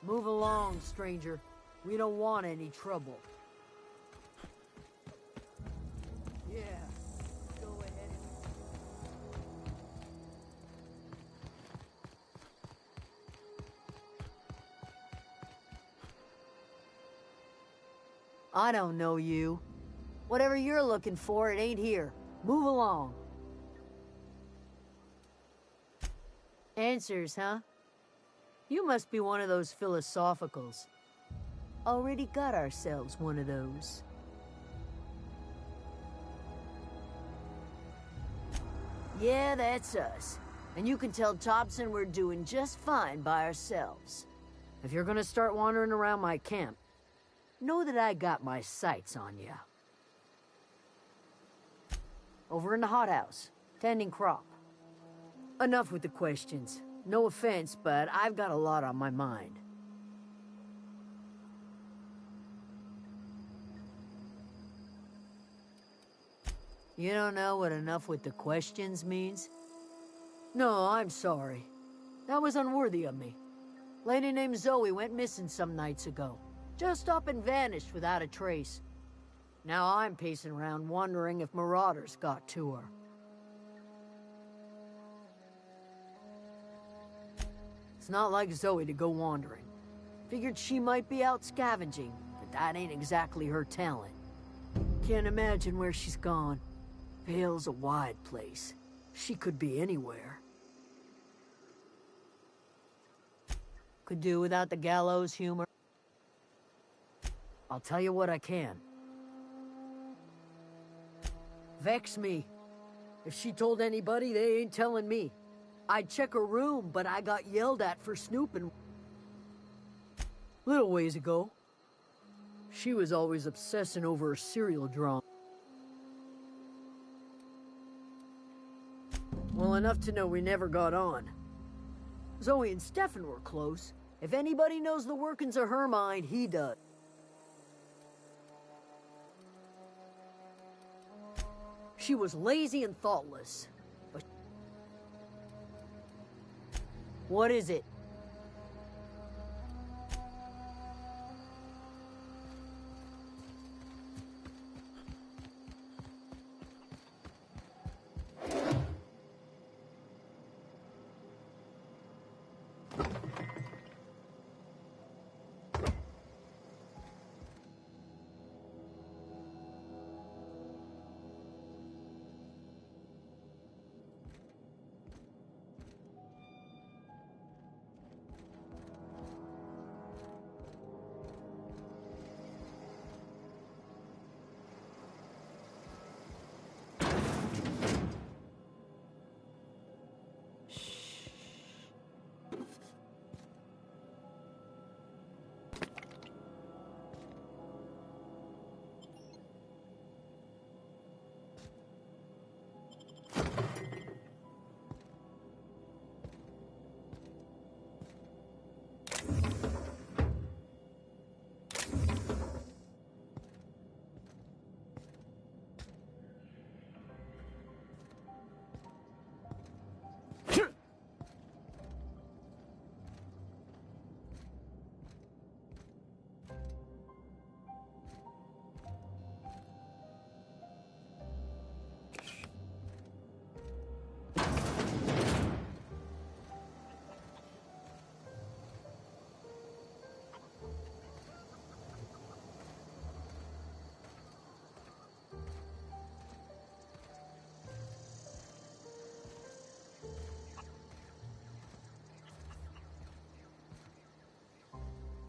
Move along, stranger. We don't want any trouble. Yeah, go ahead and... I don't know you. Whatever you're looking for, it ain't here. Move along. Answers, huh? You must be one of those philosophicals. Already got ourselves one of those. Yeah, that's us. And you can tell Thompson we're doing just fine by ourselves. If you're gonna start wandering around my camp, know that I got my sights on you. Over in the hothouse, tending crop. Enough with the questions. No offense, but I've got a lot on my mind. You don't know what enough with the questions means? No, I'm sorry. That was unworthy of me. Lady named Zoe went missing some nights ago. Just up and vanished without a trace. Now I'm pacing around wondering if marauders got to her. It's not like Zoe to go wandering. Figured she might be out scavenging, but that ain't exactly her talent. Can't imagine where she's gone. Vale's a wide place. She could be anywhere. Could do without the gallows humor. I'll tell you what I can. Vex me. If she told anybody, they ain't telling me. I'd check her room, but I got yelled at for snooping. Little ways ago. She was always obsessing over her cereal drum. Well, enough to know we never got on. Zoe and Stefan were close. If anybody knows the workings of her mind, he does. She was lazy and thoughtless. But what is it?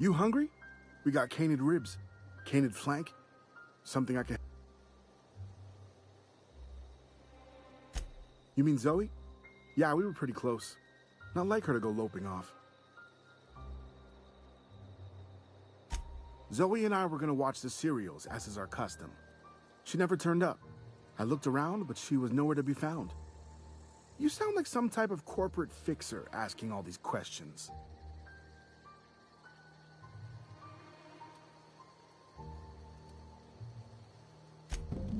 You hungry? We got canid ribs, canid flank, something I can... You mean Zoe? Yeah, we were pretty close. Not like her to go loping off. Zoe and I were gonna watch the serials, as is our custom. She never turned up. I looked around, but she was nowhere to be found. You sound like some type of corporate fixer asking all these questions.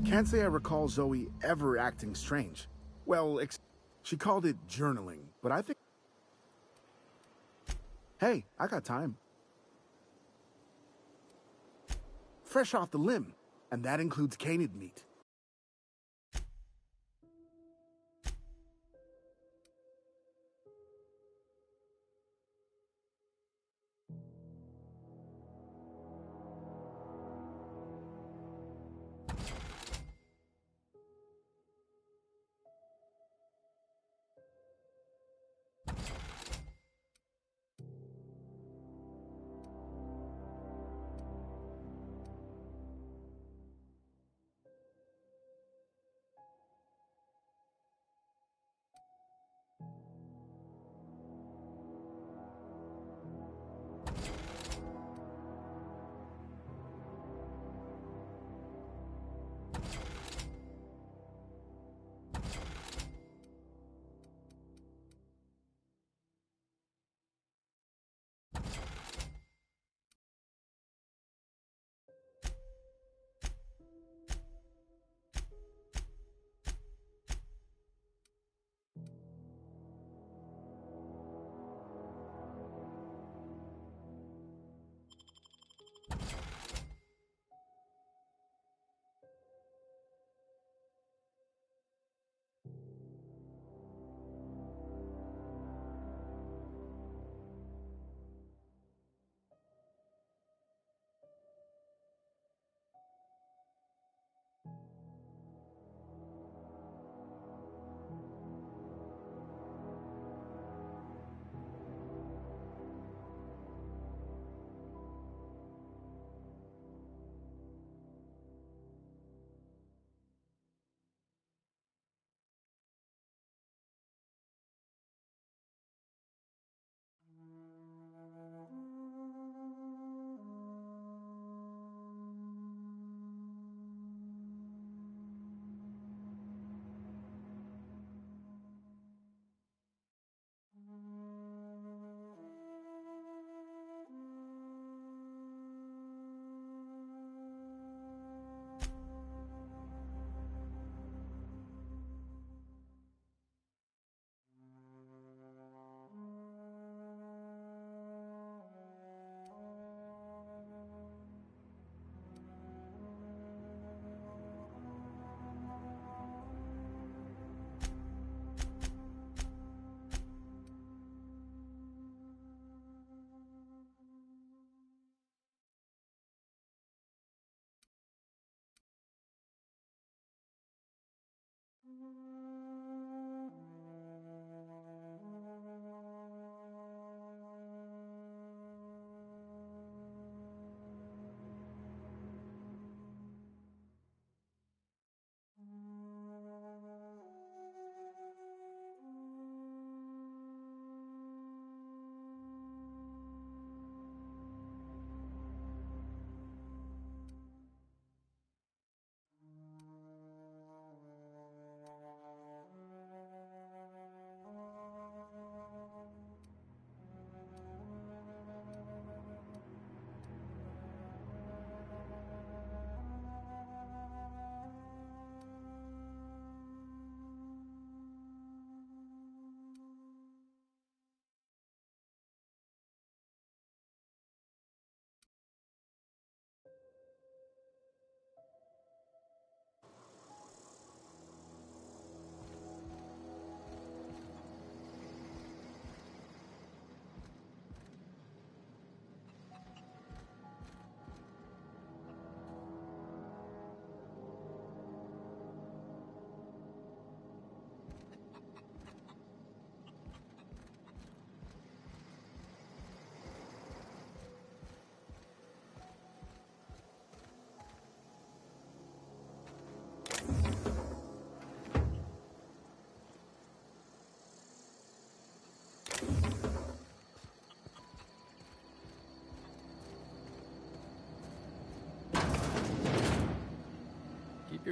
Can't say I recall Zoe ever acting strange. Well, she called it journaling, but I think... Hey, I got time. Fresh off the limb, and that includes canid meat.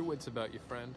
wits about you, friend.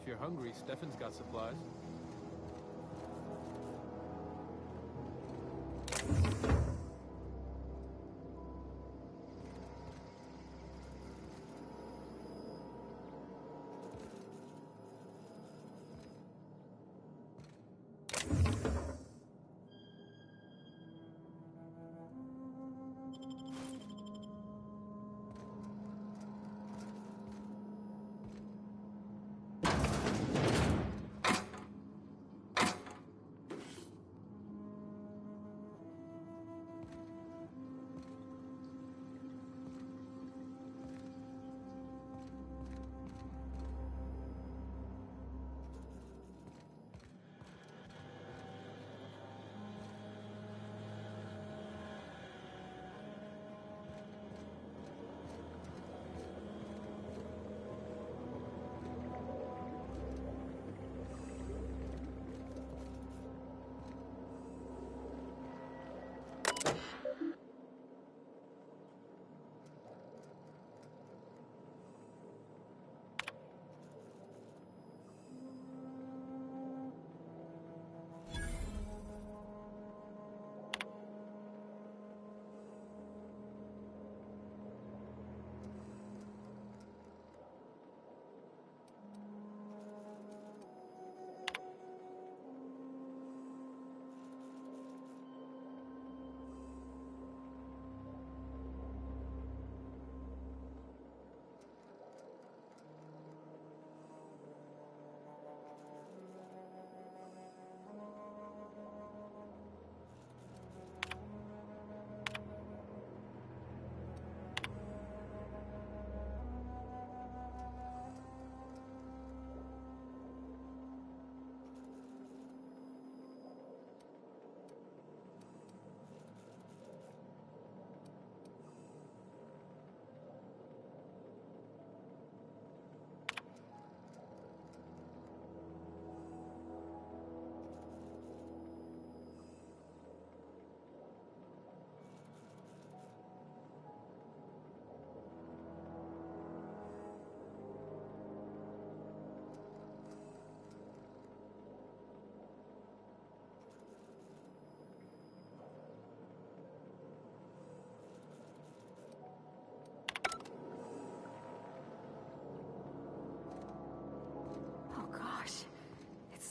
If you're hungry, Stefan's got supplies.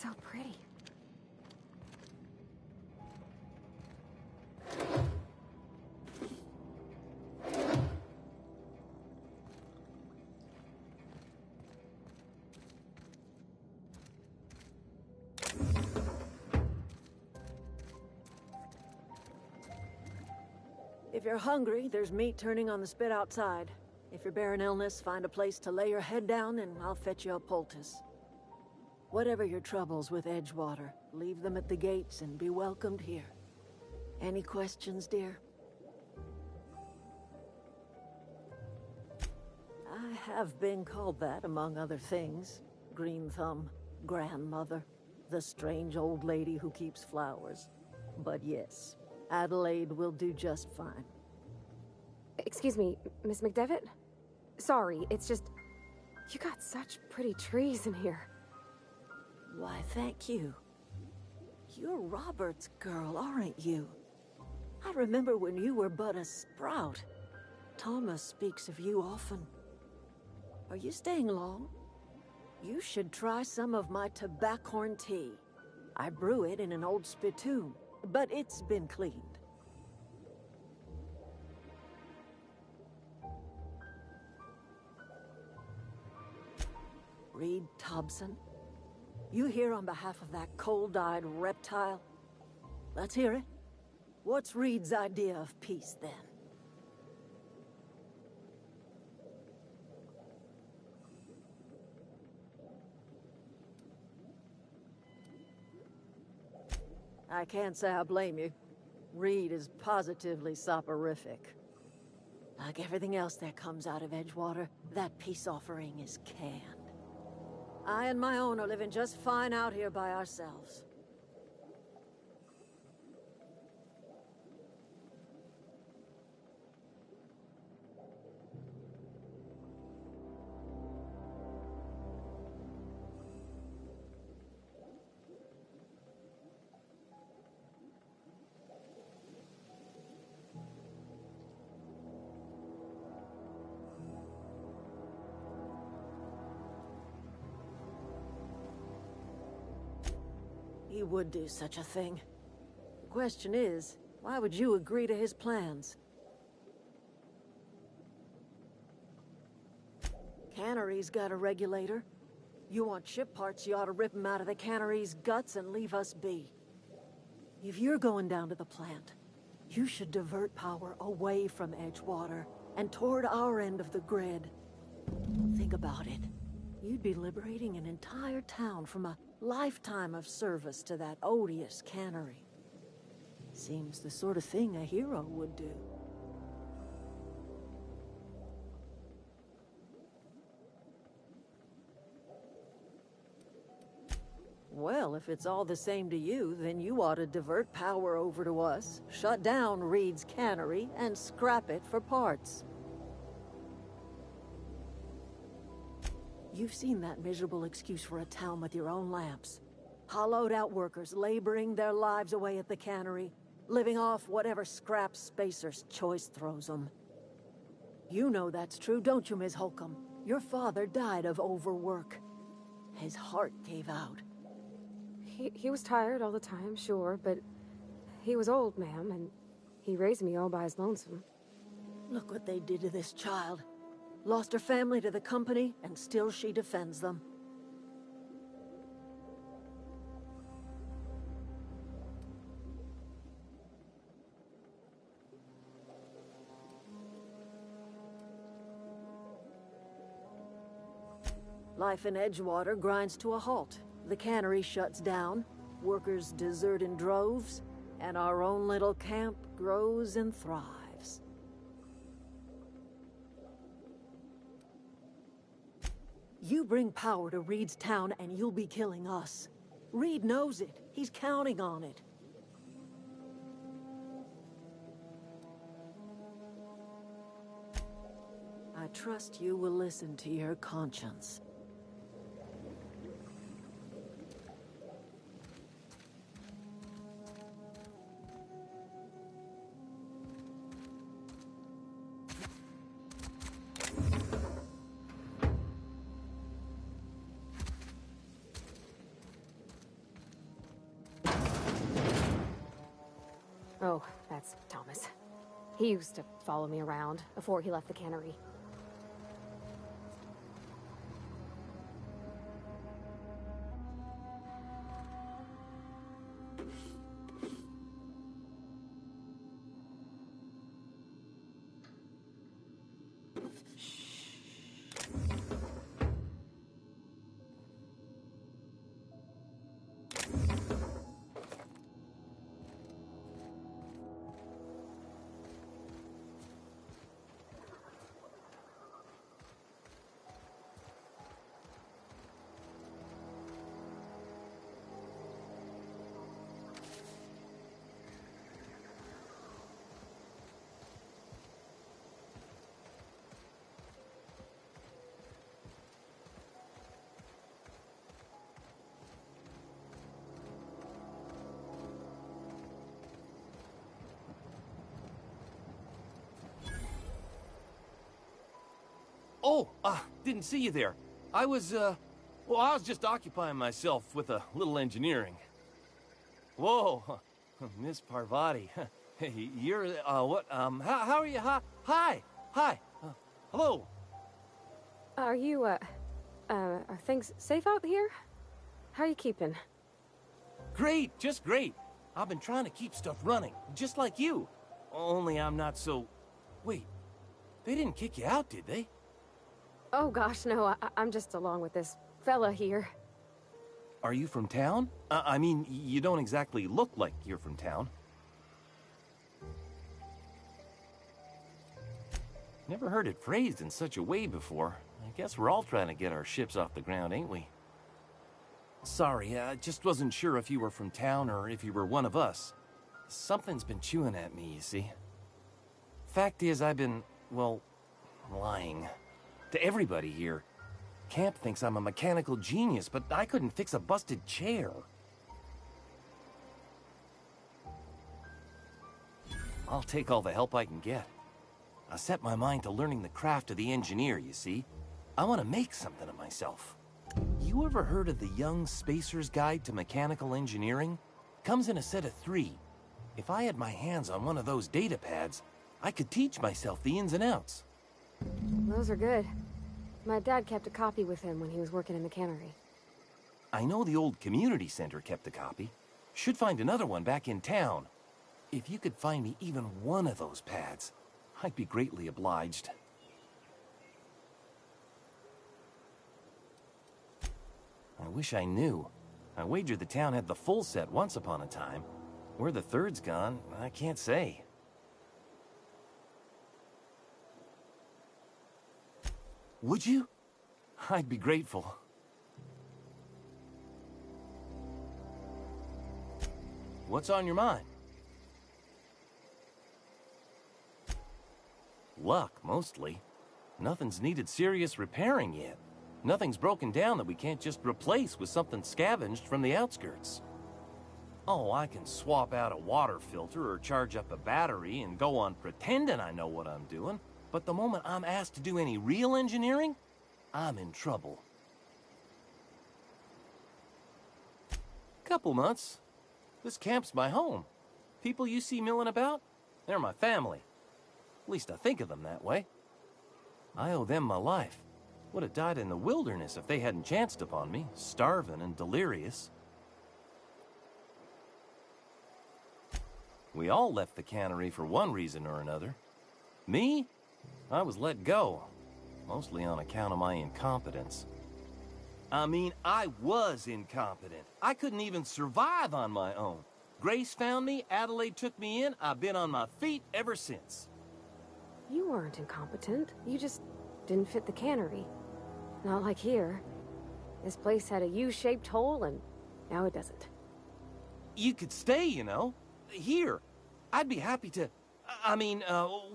so pretty. If you're hungry, there's meat turning on the spit outside. If you're bearing illness, find a place to lay your head down and I'll fetch you a poultice. Whatever your troubles with Edgewater, leave them at the gates and be welcomed here. Any questions, dear? I have been called that, among other things. Green Thumb, grandmother, the strange old lady who keeps flowers. But yes, Adelaide will do just fine. Excuse me, Miss McDevitt? Sorry, it's just... You got such pretty trees in here. Why, thank you. You're Robert's girl, aren't you? I remember when you were but a sprout. Thomas speaks of you often. Are you staying long? You should try some of my tobaccorn tea. I brew it in an old spittoon, but it's been cleaned. Reed Thompson? You here on behalf of that cold-eyed reptile? Let's hear it. What's Reed's idea of peace, then? I can't say I blame you. Reed is positively soporific. Like everything else that comes out of Edgewater, that peace offering is canned. I and my own are living just fine out here by ourselves. He would do such a thing. The question is, why would you agree to his plans? Cannery's got a regulator. You want ship parts, you ought to rip them out of the cannery's guts and leave us be. If you're going down to the plant, you should divert power away from Edgewater and toward our end of the grid. Think about it. You'd be liberating an entire town from a lifetime of service to that odious cannery. Seems the sort of thing a hero would do. Well, if it's all the same to you, then you ought to divert power over to us, shut down Reed's cannery, and scrap it for parts. You've seen that miserable excuse for a town with your own lamps. Hollowed out workers laboring their lives away at the cannery, living off whatever scrap Spacer's choice throws them. You know that's true, don't you, Ms. Holcomb? Your father died of overwork. His heart gave out. He was tired all the time, sure, but he was old, ma'am, and he raised me all by his lonesome. Look what they did to this child. Lost her family to the company, and still she defends them. Life in Edgewater grinds to a halt. The cannery shuts down, workers desert in droves, and our own little camp grows and thrives. You bring power to Reed's town and you'll be killing us. Reed knows it. He's counting on it. I trust you will listen to your conscience. Oh, that's Thomas. He used to follow me around before he left the cannery. Oh, didn't see you there. I was just occupying myself with a little engineering. Whoa, Miss Parvati. Hey, you're, how are you? Hi, hello. Are you, are things safe out here? How are you keeping? Great, just great. I've been trying to keep stuff running, just like you. Only I'm not so... Wait, they didn't kick you out, did they? Oh gosh, no, I'm just along with this fella here. Are you from town? I mean, you don't exactly look like you're from town. Never heard it phrased in such a way before. I guess we're all trying to get our ships off the ground, ain't we? Sorry, I just wasn't sure if you were from town or if you were one of us. Something's been chewing at me, you see. Fact is, I've been, well, lying. To everybody here. Camp thinks I'm a mechanical genius, but I couldn't fix a busted chair. I'll take all the help I can get. I set my mind to learning the craft of the engineer, you see. I want to make something of myself. You ever heard of the Young Spacer's Guide to Mechanical Engineering? Comes in a set of 3. If I had my hands on one of those data pads, I could teach myself the ins and outs. Those are good. My dad kept a copy with him when he was working in the cannery. I know the old community center kept a copy. Should find another one back in town. If you could find me even one of those pads, I'd be greatly obliged. I wish I knew. I wagered the town had the full set once upon a time. Where the third's gone, I can't say. Would you? I'd be grateful. What's on your mind? Luck, mostly. Nothing's needed serious repairing yet. Nothing's broken down that we can't just replace with something scavenged from the outskirts. Oh, I can swap out a water filter or charge up a battery and go on pretending I know what I'm doing. But the moment I'm asked to do any real engineering, I'm in trouble. Couple months. This camp's my home. People you see milling about, they're my family. At least I think of them that way. I owe them my life. Would have died in the wilderness if they hadn't chanced upon me, starving and delirious. We all left the cannery for one reason or another. Me? I was let go, mostly on account of my incompetence. I mean, I was incompetent. I couldn't even survive on my own. Grace found me, Adelaide took me in, I've been on my feet ever since. You weren't incompetent. You just didn't fit the cannery. Not like here. This place had a U-shaped hole, and now it doesn't. You could stay, you know. Here. I'd be happy to... I mean,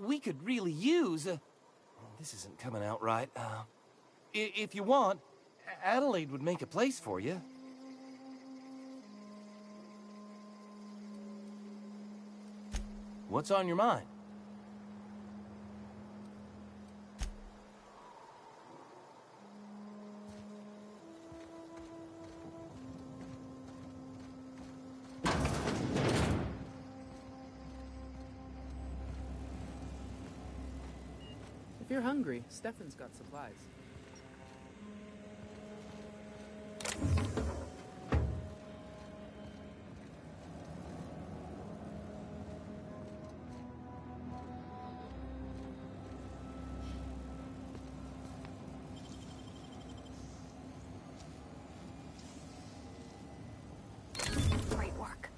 we could really use... this isn't coming out right. If you want, Adelaide would make a place for you. What's on your mind? If you're hungry, Stefan's got supplies. Great work.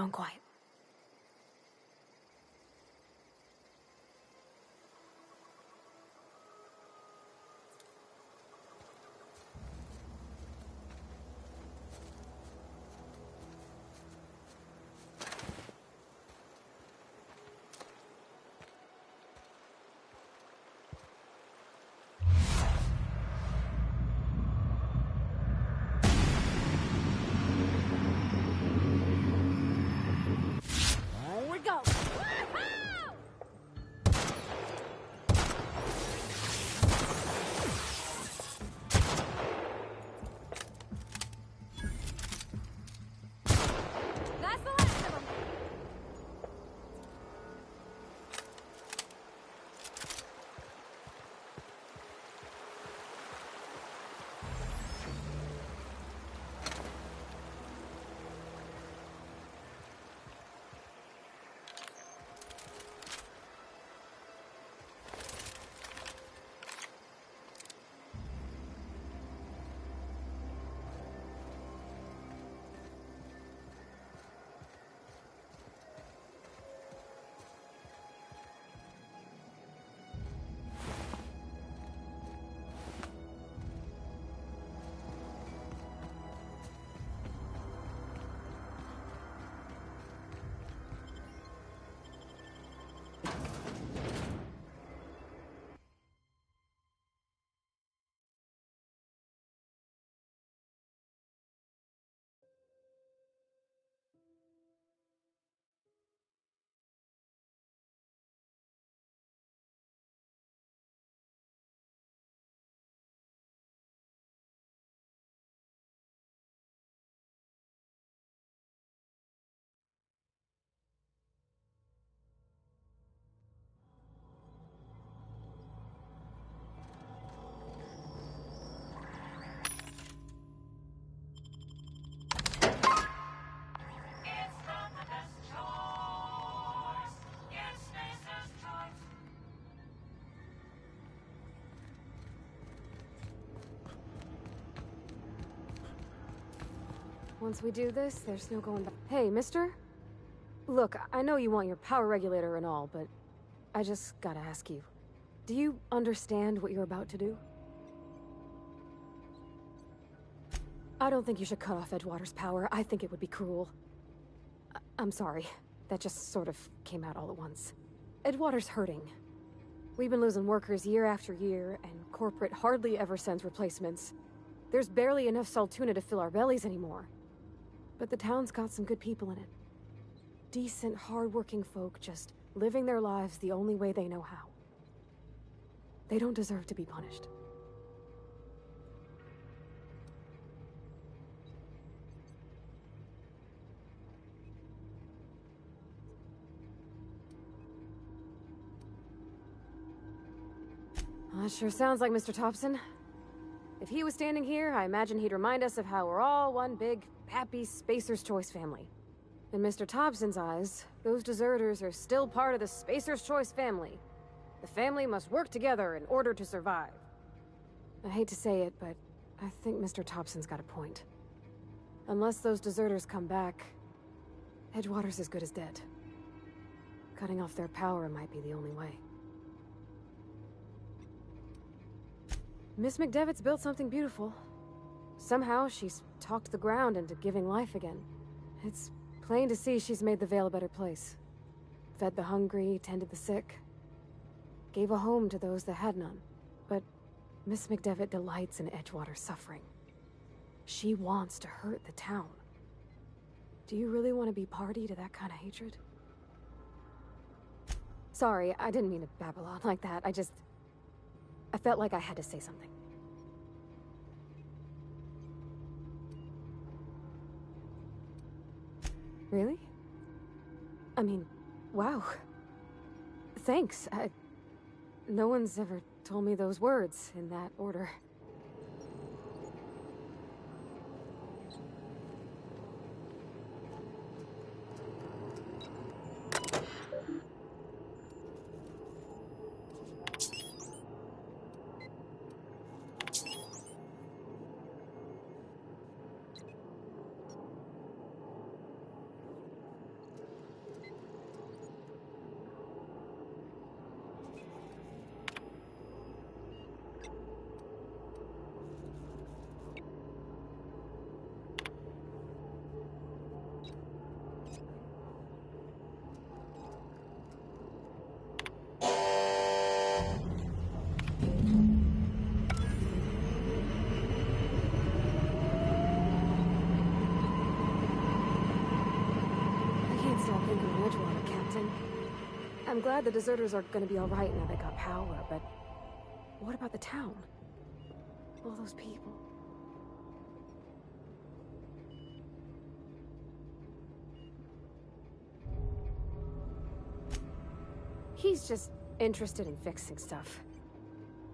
Phone quiet. Here we go. That's the last of them. Once we do this, there's no going back. Hey, mister? Look, I know you want your power regulator and all, but I just gotta ask you. Do you understand what you're about to do? I don't think you should cut off Edgewater's power. I think it would be cruel. I'm sorry. That just sort of came out all at once. Edgewater's hurting. We've been losing workers year after year, and corporate hardly ever sends replacements. There's barely enough Saltuna to fill our bellies anymore. But the town's got some good people in it. Decent, hard-working folk just living their lives the only way they know how. They don't deserve to be punished. Well, that sure sounds like Mr. Thompson. If he was standing here, I imagine he'd remind us of how we're all one big, happy Spacer's Choice family. In Mr. Thompson's eyes, those deserters are still part of the Spacer's Choice family. The family must work together in order to survive. I hate to say it, but I think Mr. Thompson's got a point. Unless those deserters come back, Edgewater's as good as dead. Cutting off their power might be the only way. Miss McDevitt's built something beautiful. Somehow, she's talked the ground into giving life again. It's plain to see she's made the Vale a better place. Fed the hungry, tended the sick. Gave a home to those that had none. But Miss McDevitt delights in Edgewater's suffering. She wants to hurt the town. Do you really want to be party to that kind of hatred? Sorry, I didn't mean to babble on like that. I felt like I had to say something. Really? I mean, wow. Thanks. No one's ever told me those words in that order. I'm glad the deserters are gonna be alright now they got power, but what about the town? All those people. He's just interested in fixing stuff.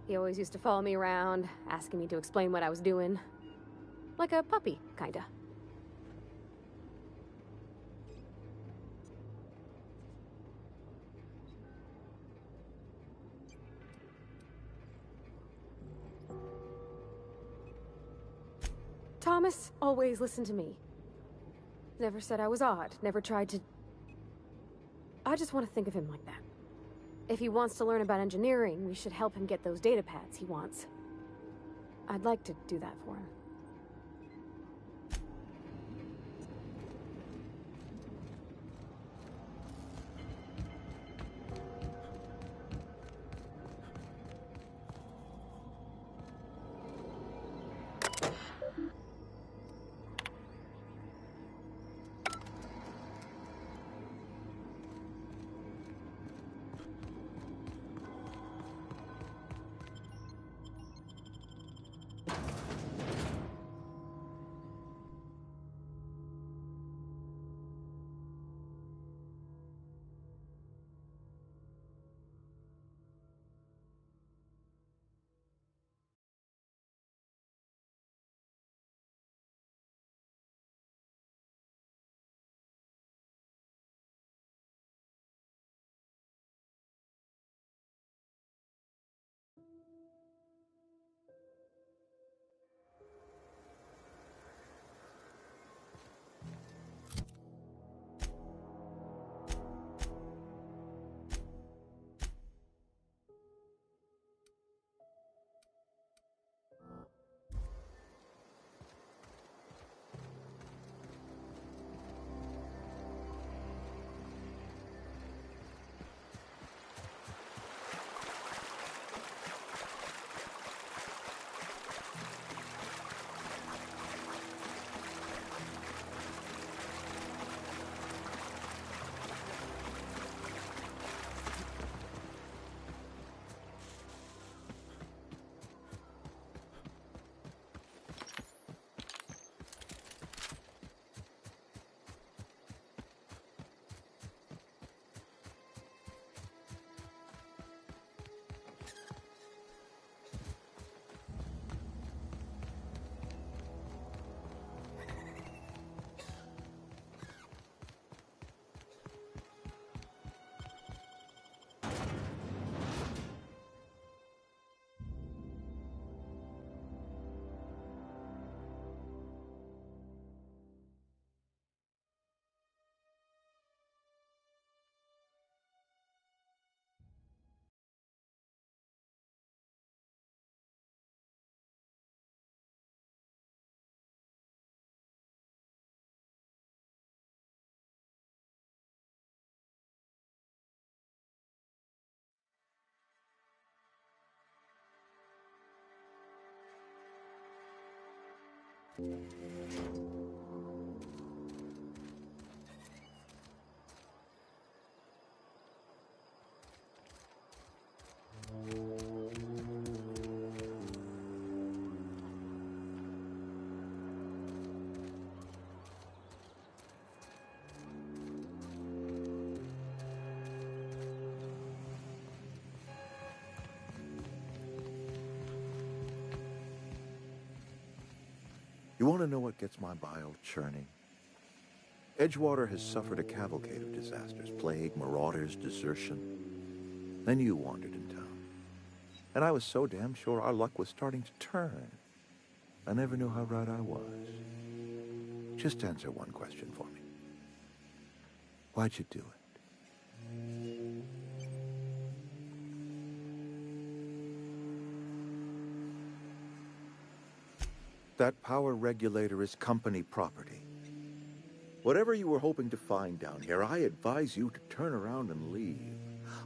He always used to follow me around, asking me to explain what I was doing. Like a puppy, kinda. Thomas always listened to me. Never said I was odd, never tried to... I just want to think of him like that. If he wants to learn about engineering, we should help him get those data pads he wants. I'd like to do that for him. You want to know what gets my bile churning? Edgewater has suffered a cavalcade of disasters, plague, marauders, desertion. Then you wandered in town. And I was so damn sure our luck was starting to turn. I never knew how right I was. Just answer one question for me. Why'd you do it? That power regulator is company property. Whatever you were hoping to find down here, I advise you to turn around and leave.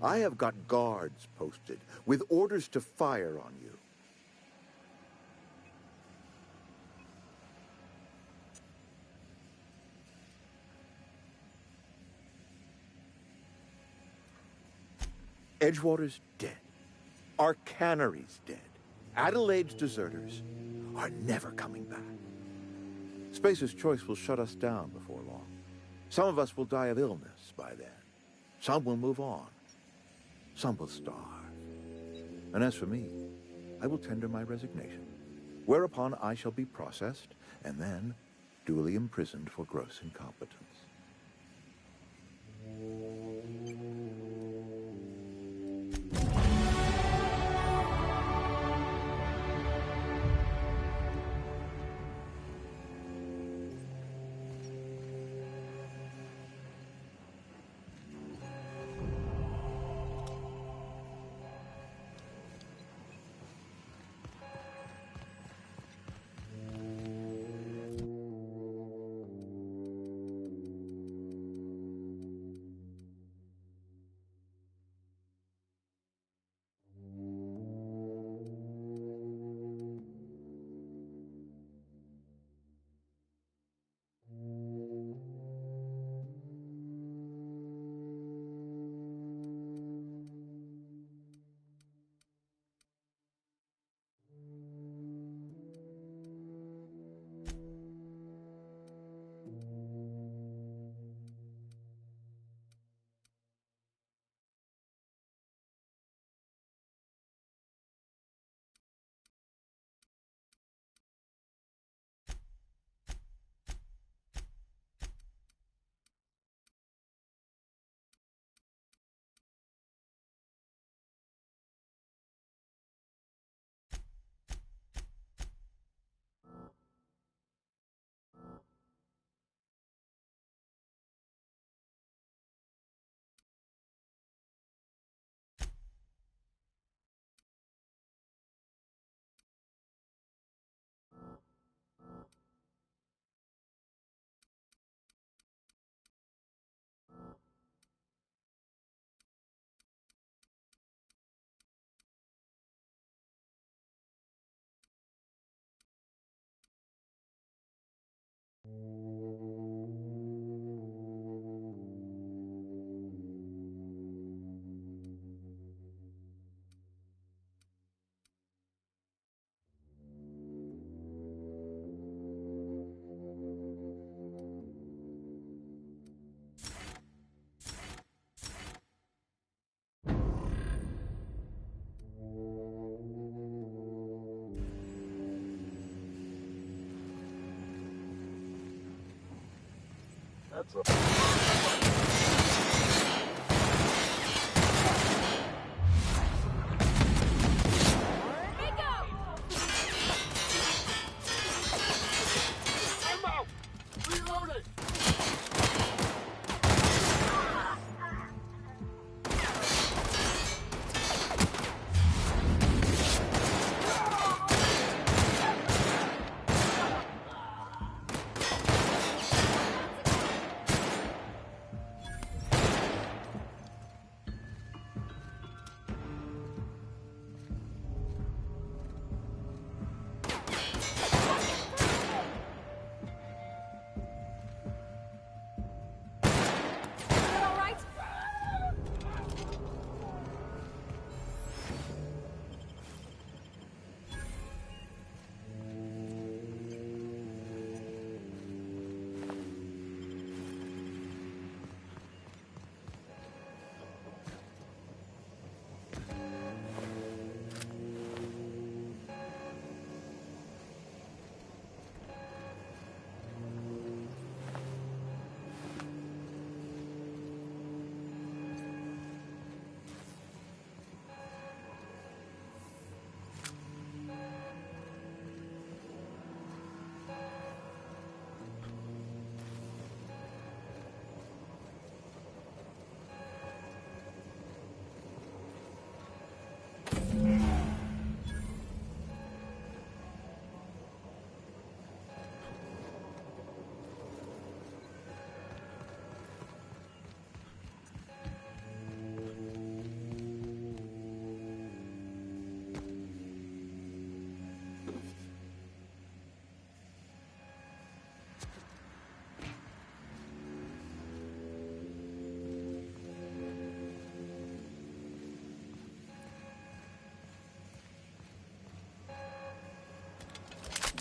I have got guards posted with orders to fire on you. Edgewater's dead. Our cannery's dead. Adelaide's deserters are never coming back. Spacer's Choice will shut us down before long. Some of us will die of illness by then. Some will move on. Some will starve. And as for me, I will tender my resignation, whereupon I shall be processed and then duly imprisoned for gross incompetence.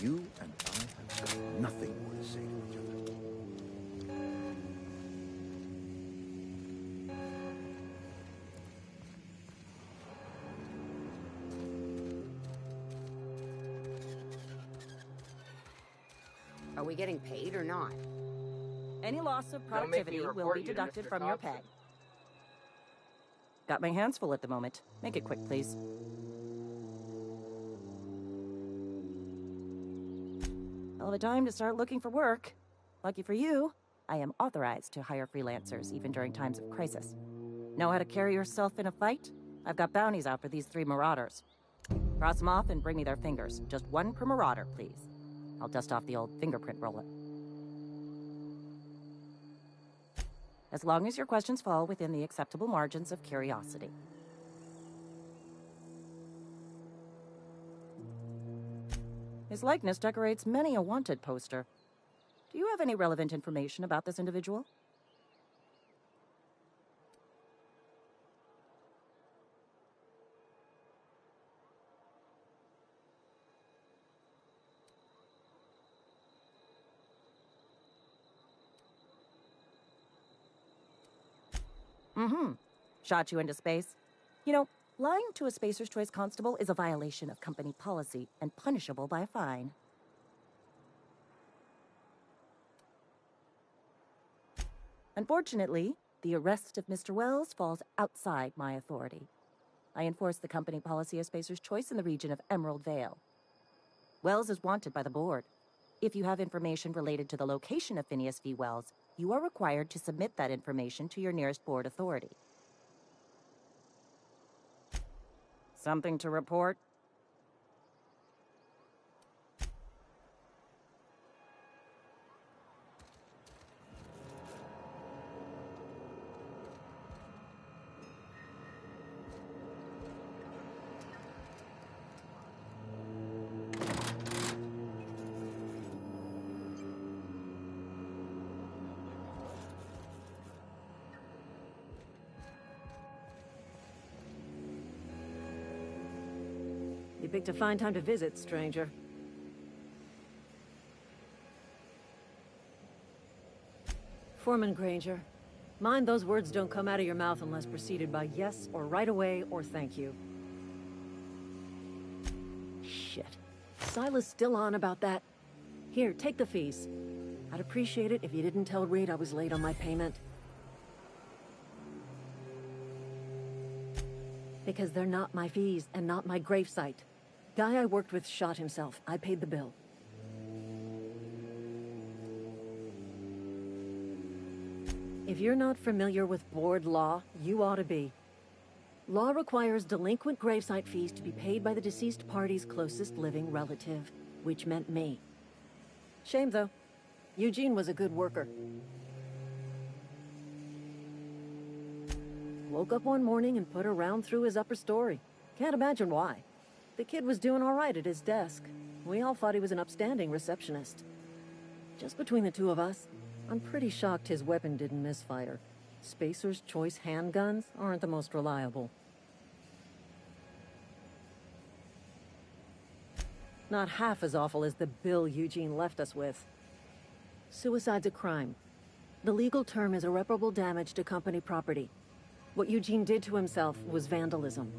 You and I have got nothing more to say to each other. Are we getting paid or not? Any loss of Don't make me productivity will report be you to deducted Mr. from your Thompson. pay. Got my hands full at the moment. Make it quick, please. Hell of a time to start looking for work. Lucky for you, I am authorized to hire freelancers even during times of crisis. Know how to carry yourself in a fight? I've got bounties out for these 3 marauders. Cross them off and bring me their fingers. Just 1 per marauder, please. I'll dust off the old fingerprint roller. As long as your questions fall within the acceptable margins of curiosity. His likeness decorates many a wanted poster. Do you have any relevant information about this individual? Shot you into space. You know, lying to a Spacer's Choice constable is a violation of company policy and punishable by a fine. Unfortunately, the arrest of Mr. Wells falls outside my authority. I enforce the company policy of Spacer's Choice in the region of Emerald Vale. Wells is wanted by the board. If you have information related to the location of Phineas V. Wells, you are required to submit that information to your nearest board authority. Something to report? You picked a fine time to visit, stranger. Foreman Granger, mind those words don't come out of your mouth unless preceded by yes or right away or thank you. Shit. Silas still on about that? Here, take the fees. I'd appreciate it if you didn't tell Reed I was late on my payment. Because they're not my fees and not my gravesite. Guy I worked with shot himself. I paid the bill. If you're not familiar with board law, you ought to be. Law requires delinquent gravesite fees to be paid by the deceased party's closest living relative, which meant me. Shame, though. Eugene was a good worker. Woke up one morning and put a round through his upper story. Can't imagine why. The kid was doing all right at his desk. We all thought he was an upstanding receptionist. Just between the two of us, I'm pretty shocked his weapon didn't misfire. Spacer's Choice handguns aren't the most reliable. Not half as awful as the bill Eugene left us with. Suicide's a crime. The legal term is irreparable damage to company property. What Eugene did to himself was vandalism.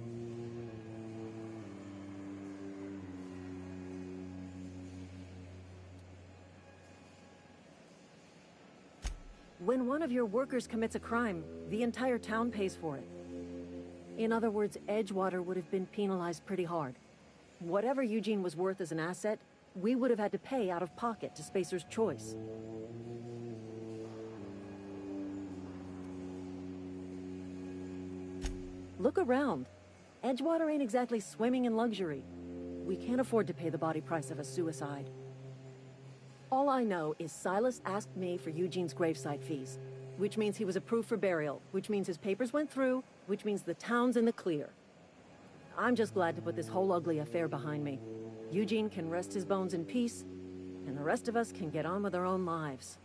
When one of your workers commits a crime, the entire town pays for it. In other words, Edgewater would have been penalized pretty hard. Whatever Eugene was worth as an asset, we would have had to pay out of pocket to Spacer's Choice. Look around. Edgewater ain't exactly swimming in luxury. We can't afford to pay the body price of a suicide. All I know is Silas asked me for Eugene's gravesite fees, which means he was approved for burial, which means his papers went through, which means the town's in the clear. I'm just glad to put this whole ugly affair behind me. Eugene can rest his bones in peace, and the rest of us can get on with our own lives.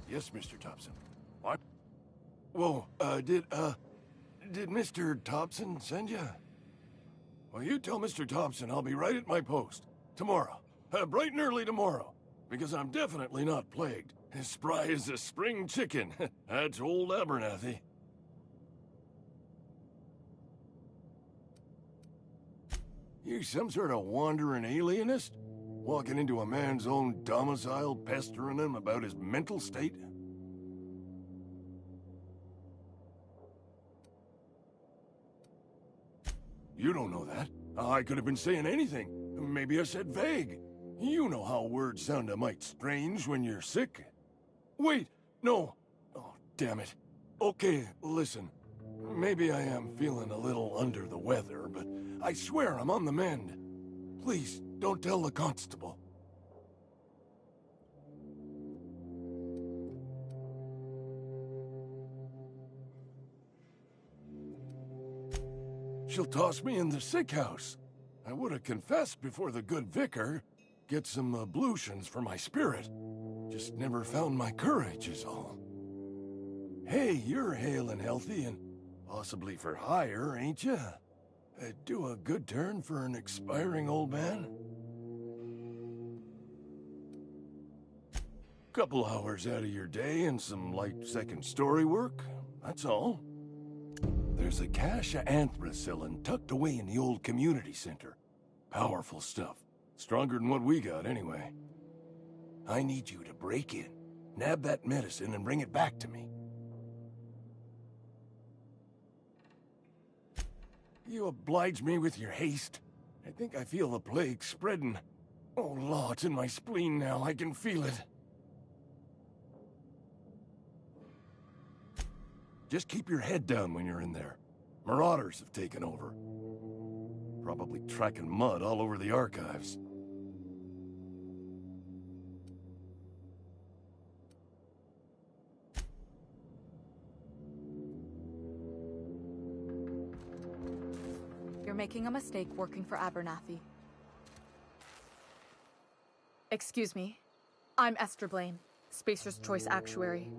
Yes, Mr. Thompson. What? Whoa, did Mr. Thompson send you? Well, you tell Mr. Thompson I'll be right at my post. Tomorrow. Bright and early tomorrow. Because I'm definitely not plagued. As spry as a spring chicken. That's old Abernathy. You some sort of wandering alienist? Walking into a man's own domicile, pestering him about his mental state? You don't know that. I could have been saying anything. Maybe I said vague. You know how words sound a mite strange when you're sick. Wait, no. Oh, damn it. Okay, listen. Maybe I am feeling a little under the weather, but I swear I'm on the mend. Please, don't tell the constable. She'll toss me in the sick house. I would have confessed before the good vicar. Get some ablutions for my spirit. Just never found my courage is all. Hey, you're hale and healthy and possibly for hire, ain't you? Do a good turn for an expiring old man? Couple hours out of your day and some light second story work, that's all. There's a cache of anthracillin tucked away in the old community center. Powerful stuff. Stronger than what we got, anyway. I need you to break in, nab that medicine, and bring it back to me. You oblige me with your haste. I think I feel the plague spreading. Oh, Law, it's in my spleen now. I can feel it. Just keep your head down when you're in there. Marauders have taken over. Probably tracking mud all over the archives. You're making a mistake working for Abernathy. Excuse me. I'm Esther Blaine, Spacer's Choice Actuary.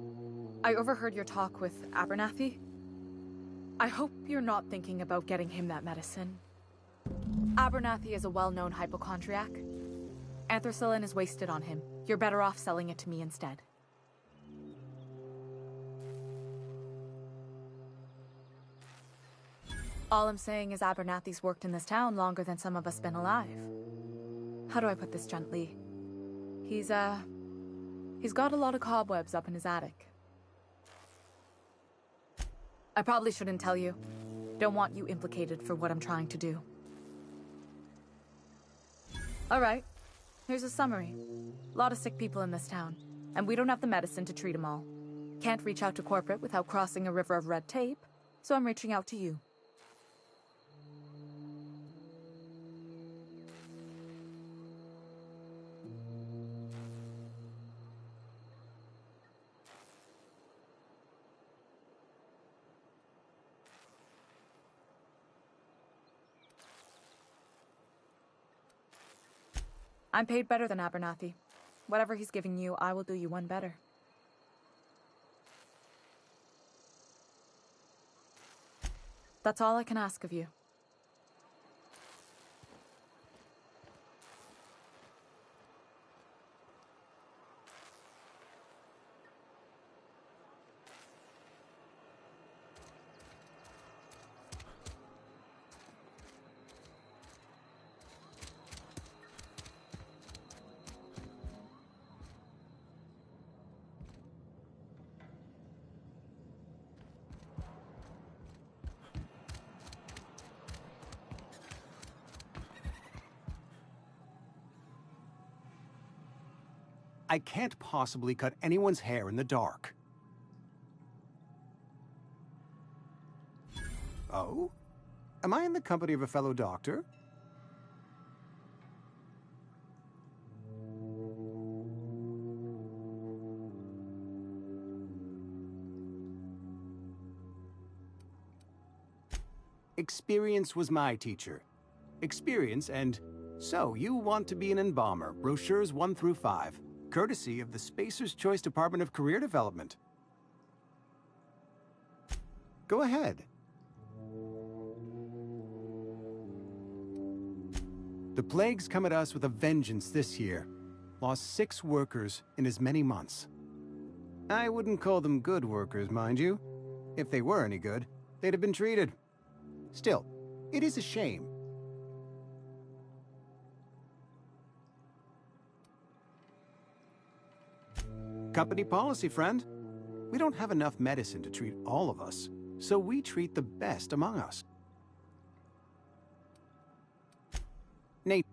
I overheard your talk with Abernathy. I hope you're not thinking about getting him that medicine. Abernathy is a well-known hypochondriac. Anthracillin is wasted on him. You're better off selling it to me instead. All I'm saying is Abernathy's worked in this town longer than some of us been alive. How do I put this gently? He's got a lot of cobwebs up in his attic. I probably shouldn't tell you. Don't want you implicated for what I'm trying to do. Alright, here's a summary. A lot of sick people in this town, and we don't have the medicine to treat them all. Can't reach out to corporate without crossing a river of red tape, so I'm reaching out to you. I'm paid better than Abernathy. Whatever he's giving you, I will do you one better. That's all I can ask of you. I can't possibly cut anyone's hair in the dark. Oh? Am I in the company of a fellow doctor? Experience was my teacher. Experience, and so you want to be an embalmer, brochures 1 through 5. courtesy of the Spacer's Choice Department of Career Development. Go ahead. The plague's come at us with a vengeance this year. Lost 6 workers in as many months. I wouldn't call them good workers, mind you. If they were any good, they'd have been treated. Still, it is a shame. Company policy, friend. We don't have enough medicine to treat all of us, so we treat the best among us. Nate.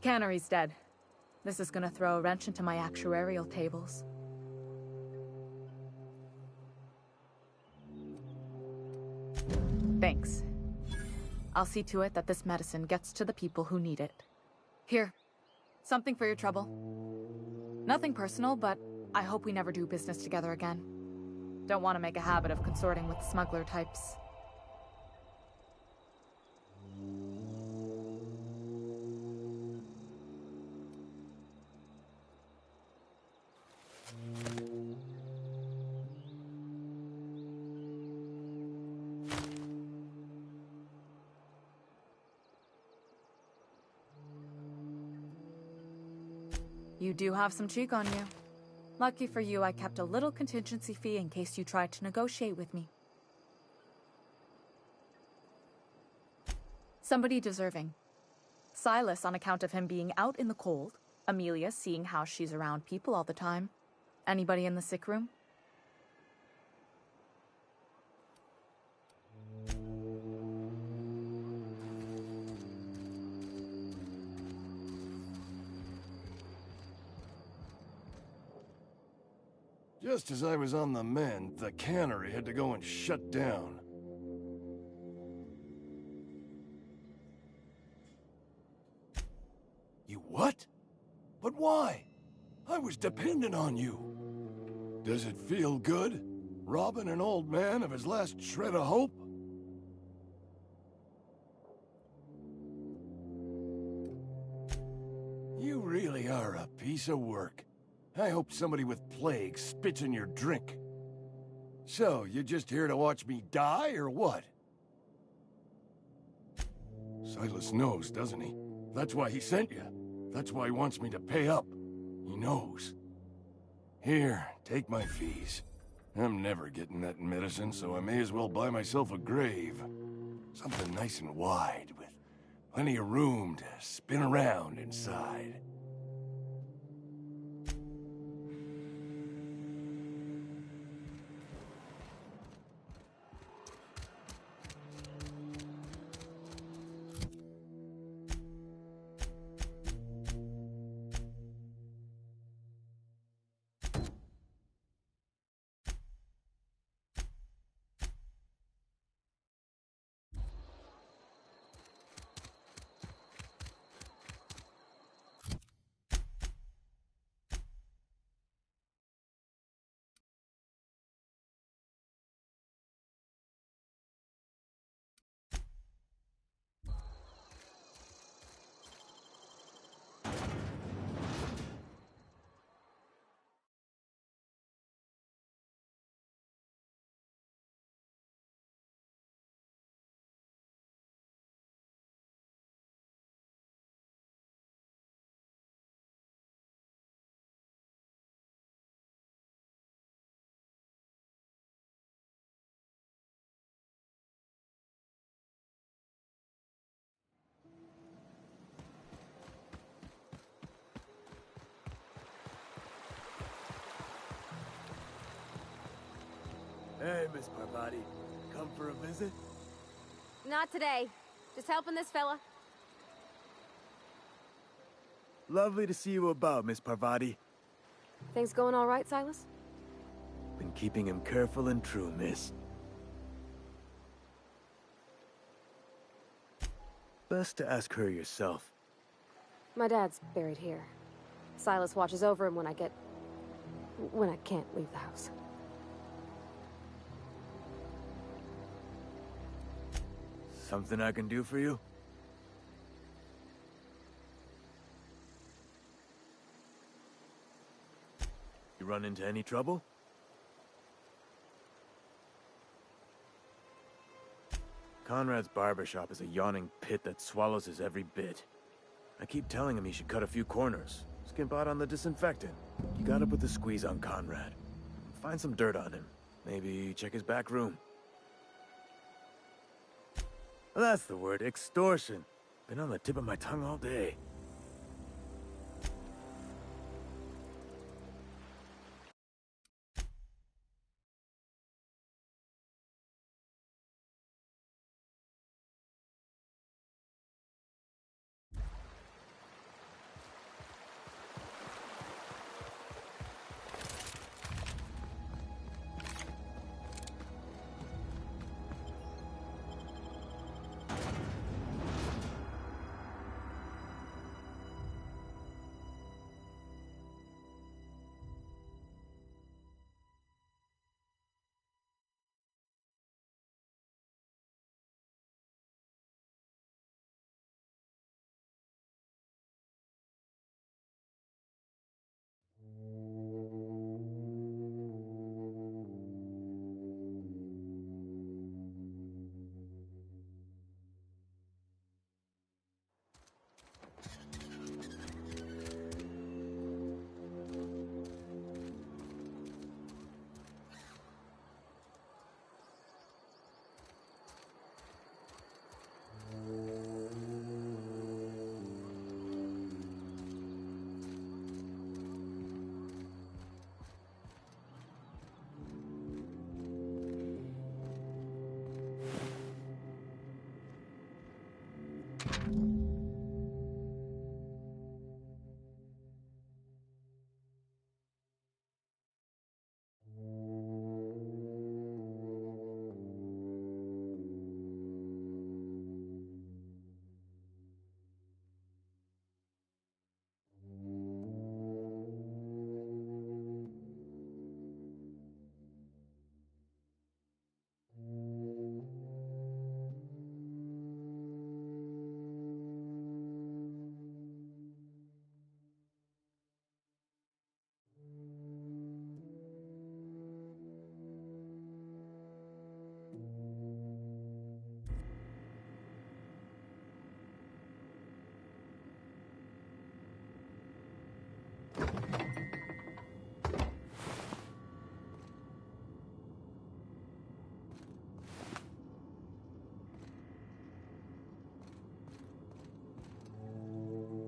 Cannery's dead. This is gonna throw a wrench into my actuarial tables. Thanks. I'll see to it that this medicine gets to the people who need it. Here, something for your trouble. Nothing personal, but I hope we never do business together again. Don't want to make a habit of consorting with smuggler types. You do have some cheek on you. Lucky for you, I kept a little contingency fee in case you tried to negotiate with me. Somebody deserving. Silas on account of him being out in the cold. Amelia seeing how she's around people all the time. Anybody in the sick room? Just as I was on the mend, the cannery had to go and shut down. You what? But why? I was dependent on you. Does it feel good? Robbing an old man of his last shred of hope? You really are a piece of work. I hope somebody with plague spits in your drink. So, you just here to watch me die, or what? Silas knows, doesn't he? That's why he sent you. That's why he wants me to pay up. He knows. Here, take my fees. I'm never getting that medicine, so I may as well buy myself a grave. Something nice and wide, with plenty of room to spin around inside. Hey, Miss Parvati. Come for a visit? Not today. Just helping this fella. Lovely to see you about, Miss Parvati. Things going all right, Silas? Been keeping him careful and true, miss. Best to ask her yourself. My dad's buried here. Silas watches over him when I can't leave the house. Something I can do for you? You run into any trouble? Conrad's barbershop is a yawning pit that swallows his every bit. I keep telling him he should cut a few corners. Skimp out on the disinfectant. You gotta put the squeeze on Conrad. Find some dirt on him. Maybe check his back room. That's the word, extortion. Been on the tip of my tongue all day.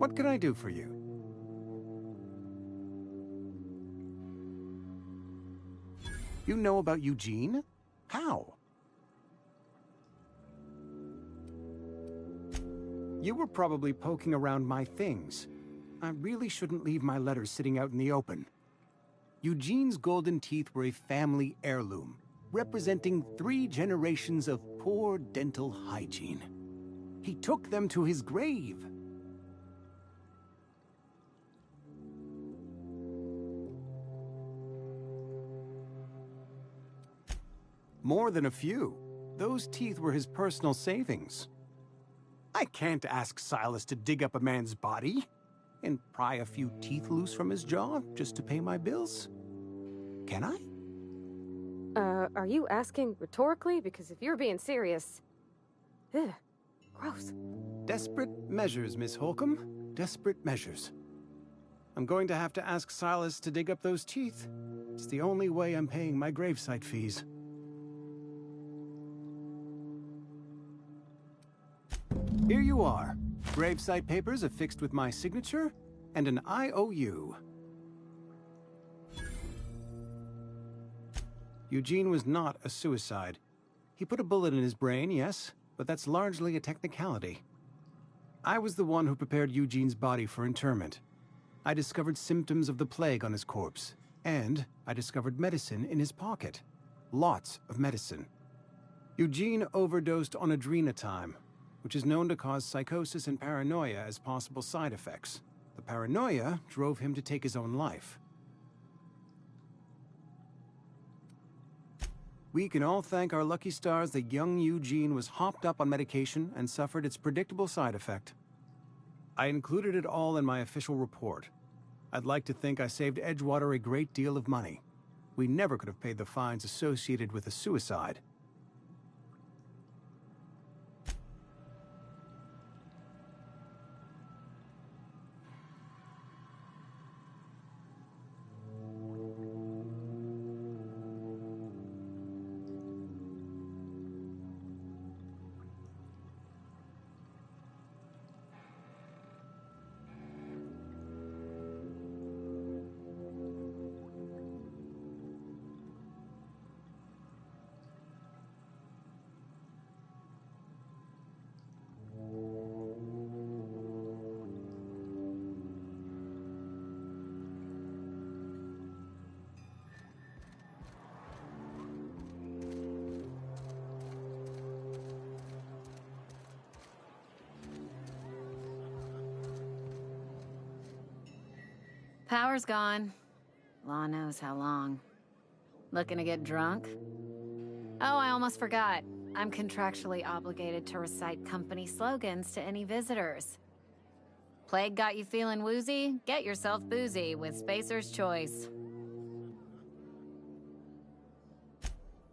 What can I do for you? You know about Eugene? How? You were probably poking around my things. I really shouldn't leave my letters sitting out in the open. Eugene's golden teeth were a family heirloom, representing 3 generations of poor dental hygiene. He took them to his grave. More than a few. Those teeth were his personal savings. I can't ask Silas to dig up a man's body and pry a few teeth loose from his jaw just to pay my bills. Can I? Are you asking rhetorically? Because if you're being serious... Ugh, gross. Desperate measures, Miss Holcomb. Desperate measures. I'm going to have to ask Silas to dig up those teeth. It's the only way I'm paying my gravesite fees. Here you are. Gravesite papers affixed with my signature and an IOU. Eugene was not a suicide. He put a bullet in his brain, yes, but that's largely a technicality. I was the one who prepared Eugene's body for interment. I discovered symptoms of the plague on his corpse, and I discovered medicine in his pocket. Lots of medicine. Eugene overdosed on adrenatime, which is known to cause psychosis and paranoia as possible side effects. The paranoia drove him to take his own life. We can all thank our lucky stars that young Eugene was hopped up on medication and suffered its predictable side effect. I included it all in my official report. I'd like to think I saved Edgewater a great deal of money. We never could have paid the fines associated with a suicide. Power's gone. Law knows how long. Looking to get drunk? Oh, I almost forgot. I'm contractually obligated to recite company slogans to any visitors. Plague got you feeling woozy? Get yourself boozy with Spacer's Choice.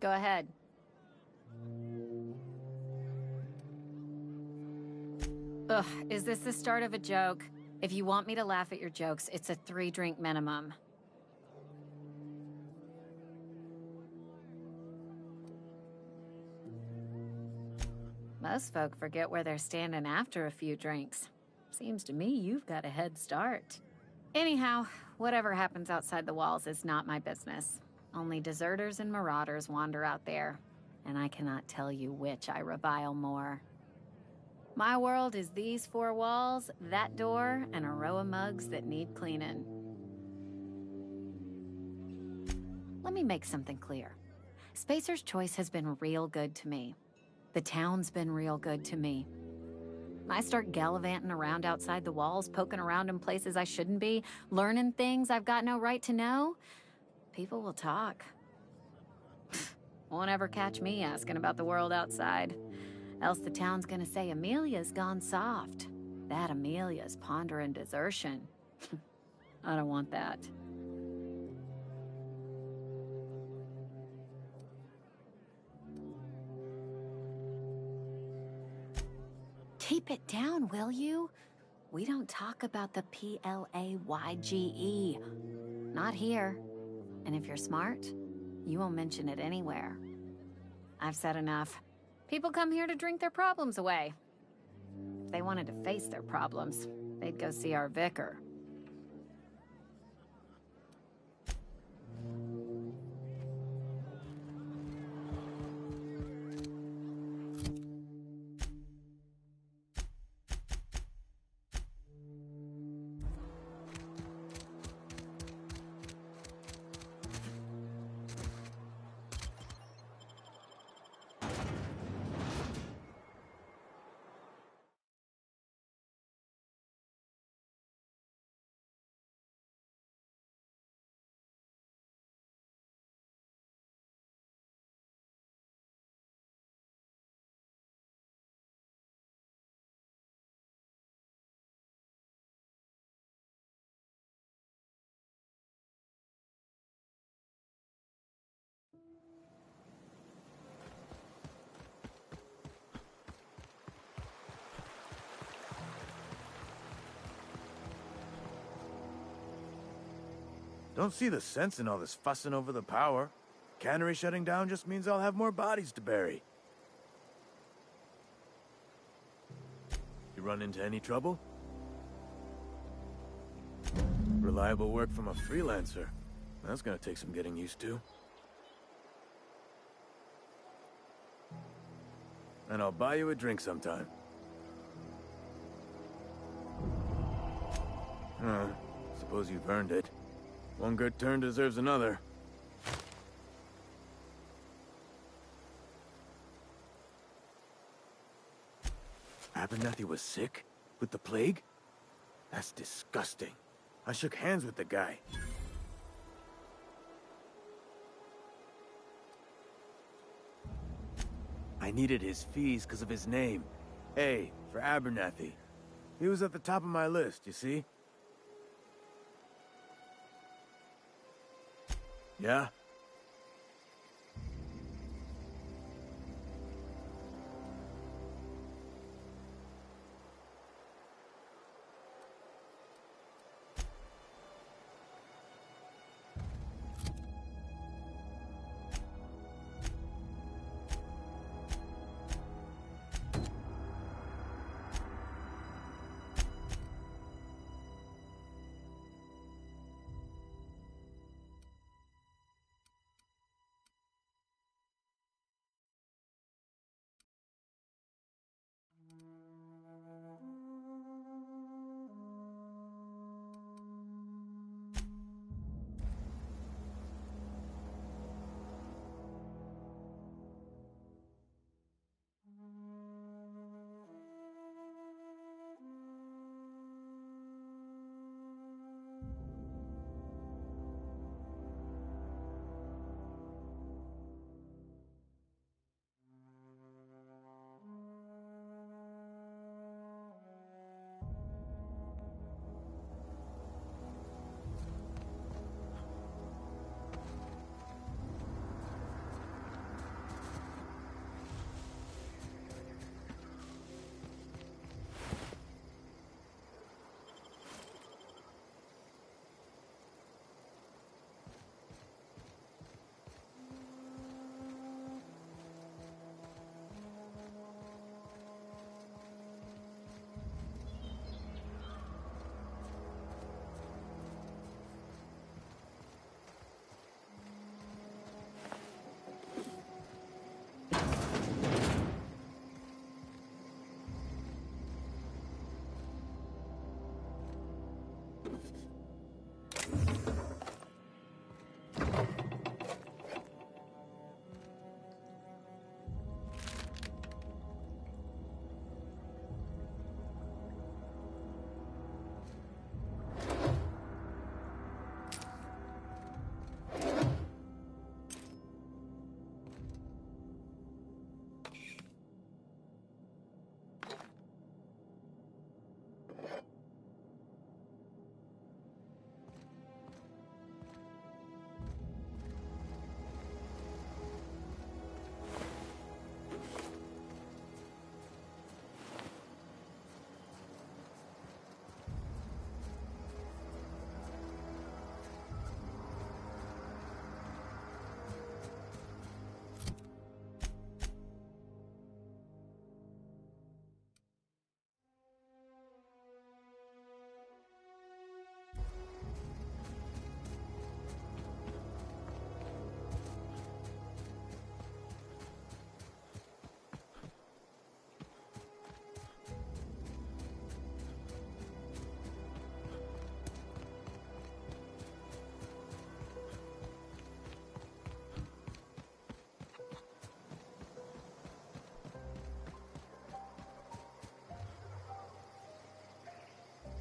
Go ahead. Ugh, is this the start of a joke? If you want me to laugh at your jokes, it's a 3-drink minimum. Most folk forget where they're standing after a few drinks. Seems to me you've got a head start. Anyhow, whatever happens outside the walls is not my business. Only deserters and marauders wander out there, and I cannot tell you which I revile more. My world is these 4 walls, that door, and a row of mugs that need cleaning. Let me make something clear. Spacer's Choice has been real good to me. The town's been real good to me. I start gallivanting around outside the walls, poking around in places I shouldn't be, learning things I've got no right to know. People will talk. Won't ever catch me asking about the world outside. Else the town's gonna say Amelia's gone soft. That Amelia's pondering desertion. I don't want that. Keep it down, will you? We don't talk about the PLAYGE. Not here. And if you're smart, you won't mention it anywhere. I've said enough. People come here to drink their problems away. If they wanted to face their problems, They'd go see our vicar. Don't see the sense in all this fussing over the power. Cannery shutting down just means I'll have more bodies to bury. You run into any trouble? Reliable work from a freelancer. That's gonna take some getting used to. And I'll buy you a drink sometime. Suppose you've earned it. One good turn deserves another. Abernathy was sick? With the plague? That's disgusting. I shook hands with the guy. I needed his fees because of his name. A, for Abernathy. He was at the top of my list, you see? Yeah?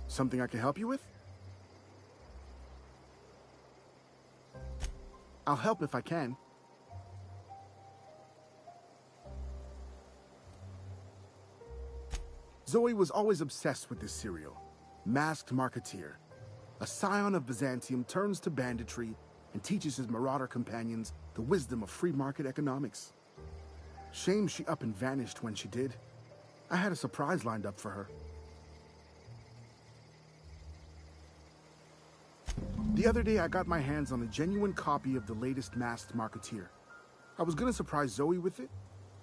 Something I can help you with? I'll help if I can. Zoe was always obsessed with this serial. Masked Marketeer. A scion of Byzantium turns to banditry and teaches his marauder companions the wisdom of free market economics. Shame she up and vanished when she did. I had a surprise lined up for her. The other day I got my hands on a genuine copy of the latest Masked Marketeer. I was gonna surprise Zoe with it,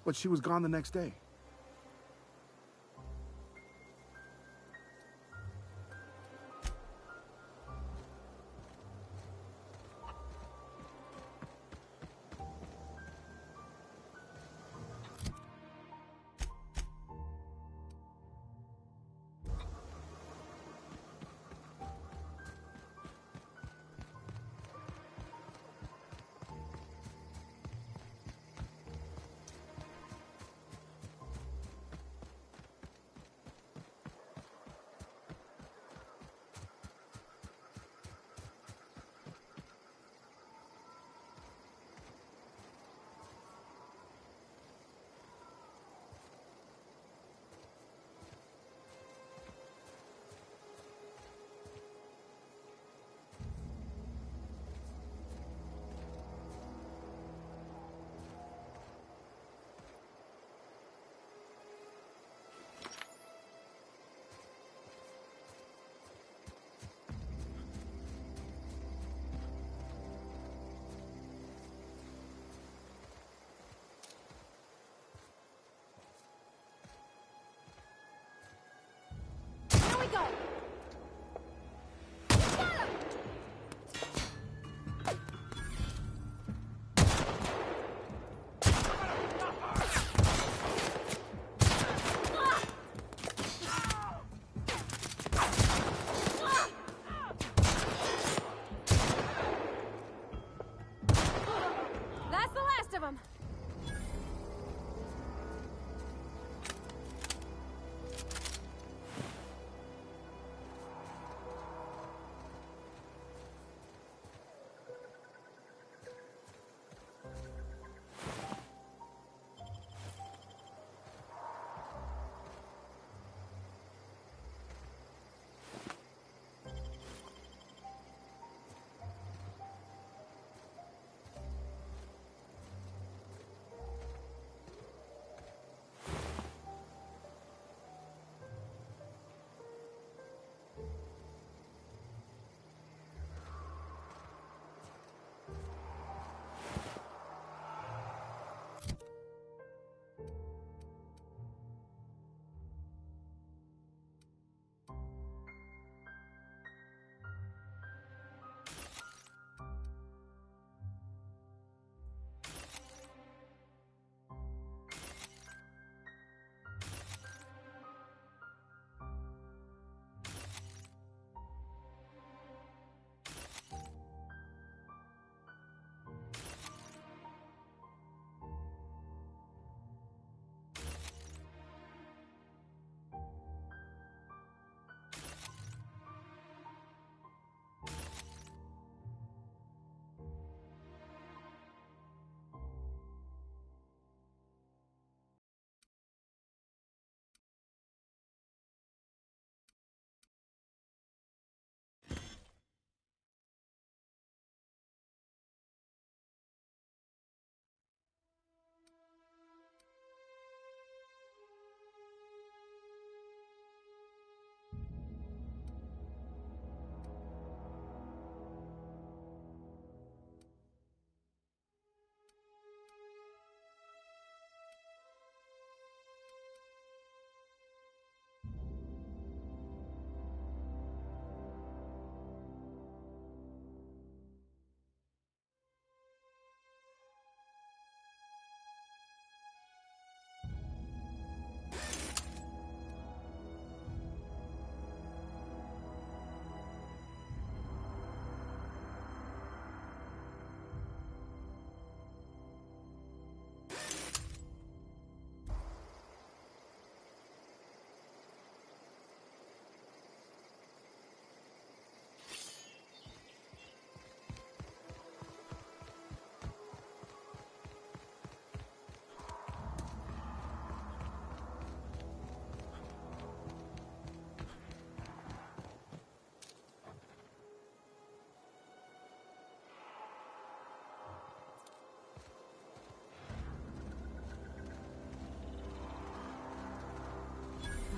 but she was gone the next day.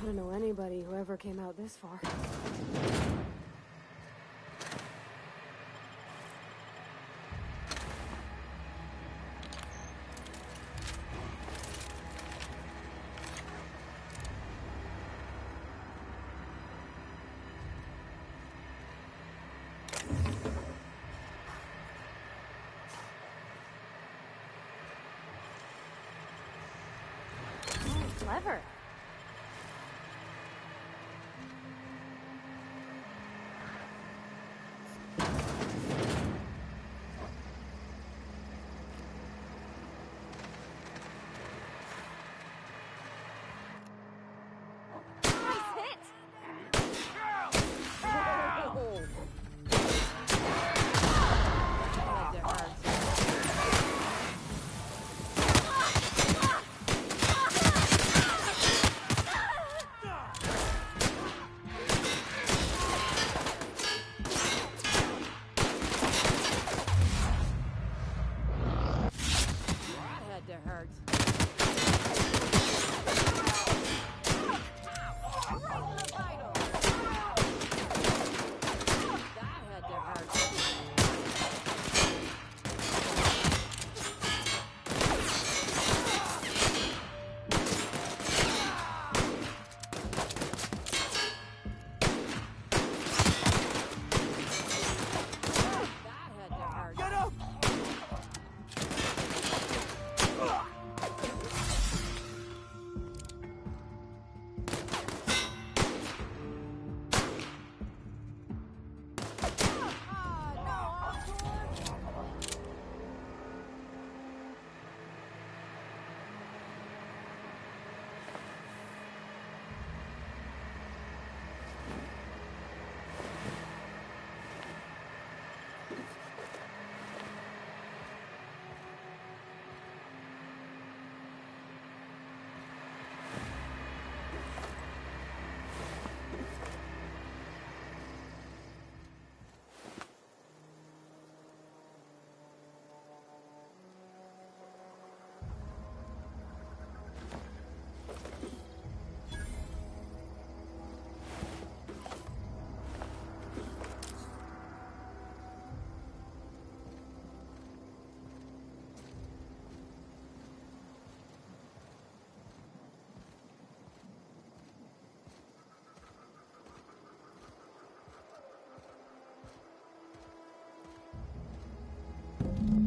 don't know anybody who ever came out this far. Clever.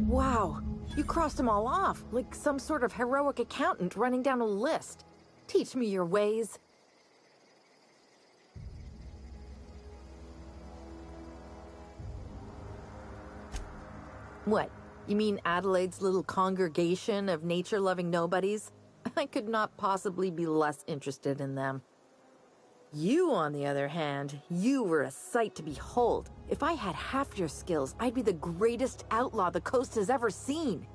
Wow, you crossed them all off, like some sort of heroic accountant running down a list. Teach me your ways. What? You mean Adelaide's little congregation of nature-loving nobodies? I could not possibly be less interested in them. You, on the other hand, you were a sight to behold. If I had half your skills, I'd be the greatest outlaw the coast has ever seen.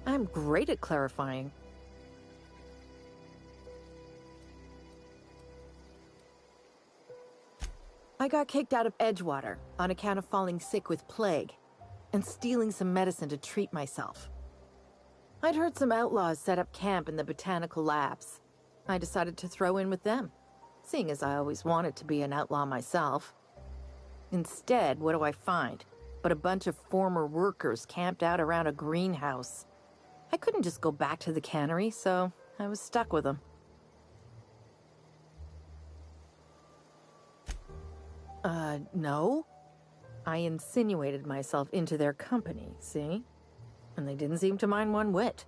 I'm great at clarifying. I got kicked out of Edgewater on account of falling sick with plague and stealing some medicine to treat myself. I'd heard some outlaws set up camp in the botanical labs. I decided to throw in with them, seeing as I always wanted to be an outlaw myself. Instead, what do I find? But a bunch of former workers camped out around a greenhouse. I couldn't just go back to the cannery, so I was stuck with them. No. I insinuated myself into their company, see? And they didn't seem to mind one whit.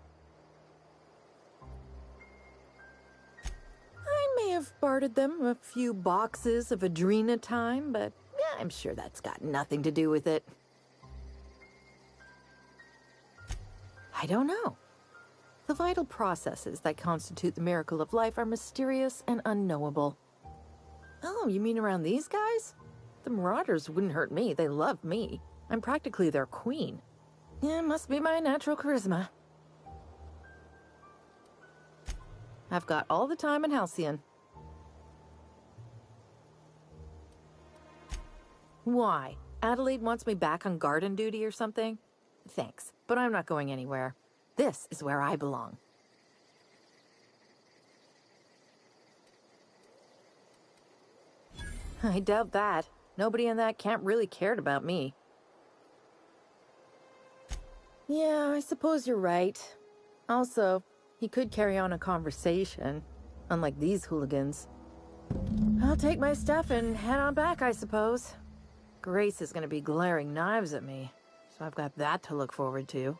I may have bartered them a few boxes of Adrena time, but I'm sure that's got nothing to do with it. I don't know. The vital processes that constitute the miracle of life are mysterious and unknowable. Oh, you mean around these guys? The Marauders wouldn't hurt me. They love me. I'm practically their queen. Yeah, must be my natural charisma. I've got all the time in Halcyon. Why? Adelaide wants me back on garden duty or something? Thanks, but I'm not going anywhere. This is where I belong. I doubt that. Nobody in that camp really cared about me. Yeah, I suppose you're right. Also, he could carry on a conversation, unlike these hooligans. I'll take my stuff and head on back, I suppose. Grace is gonna be glaring knives at me, so I've got that to look forward to.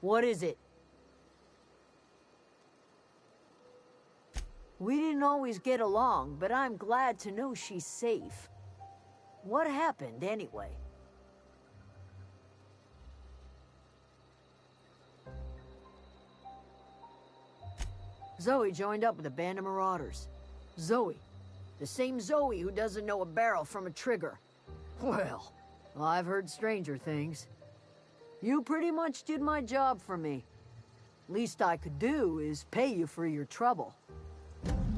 What is it? We didn't always get along, but I'm glad to know she's safe. What happened, anyway? Zoe joined up with a band of marauders. Zoe. The same Zoe who doesn't know a barrel from a trigger. Well, I've heard stranger things. You pretty much did my job for me. Least I could do is pay you for your trouble.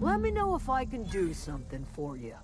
Let me know if I can do something for you.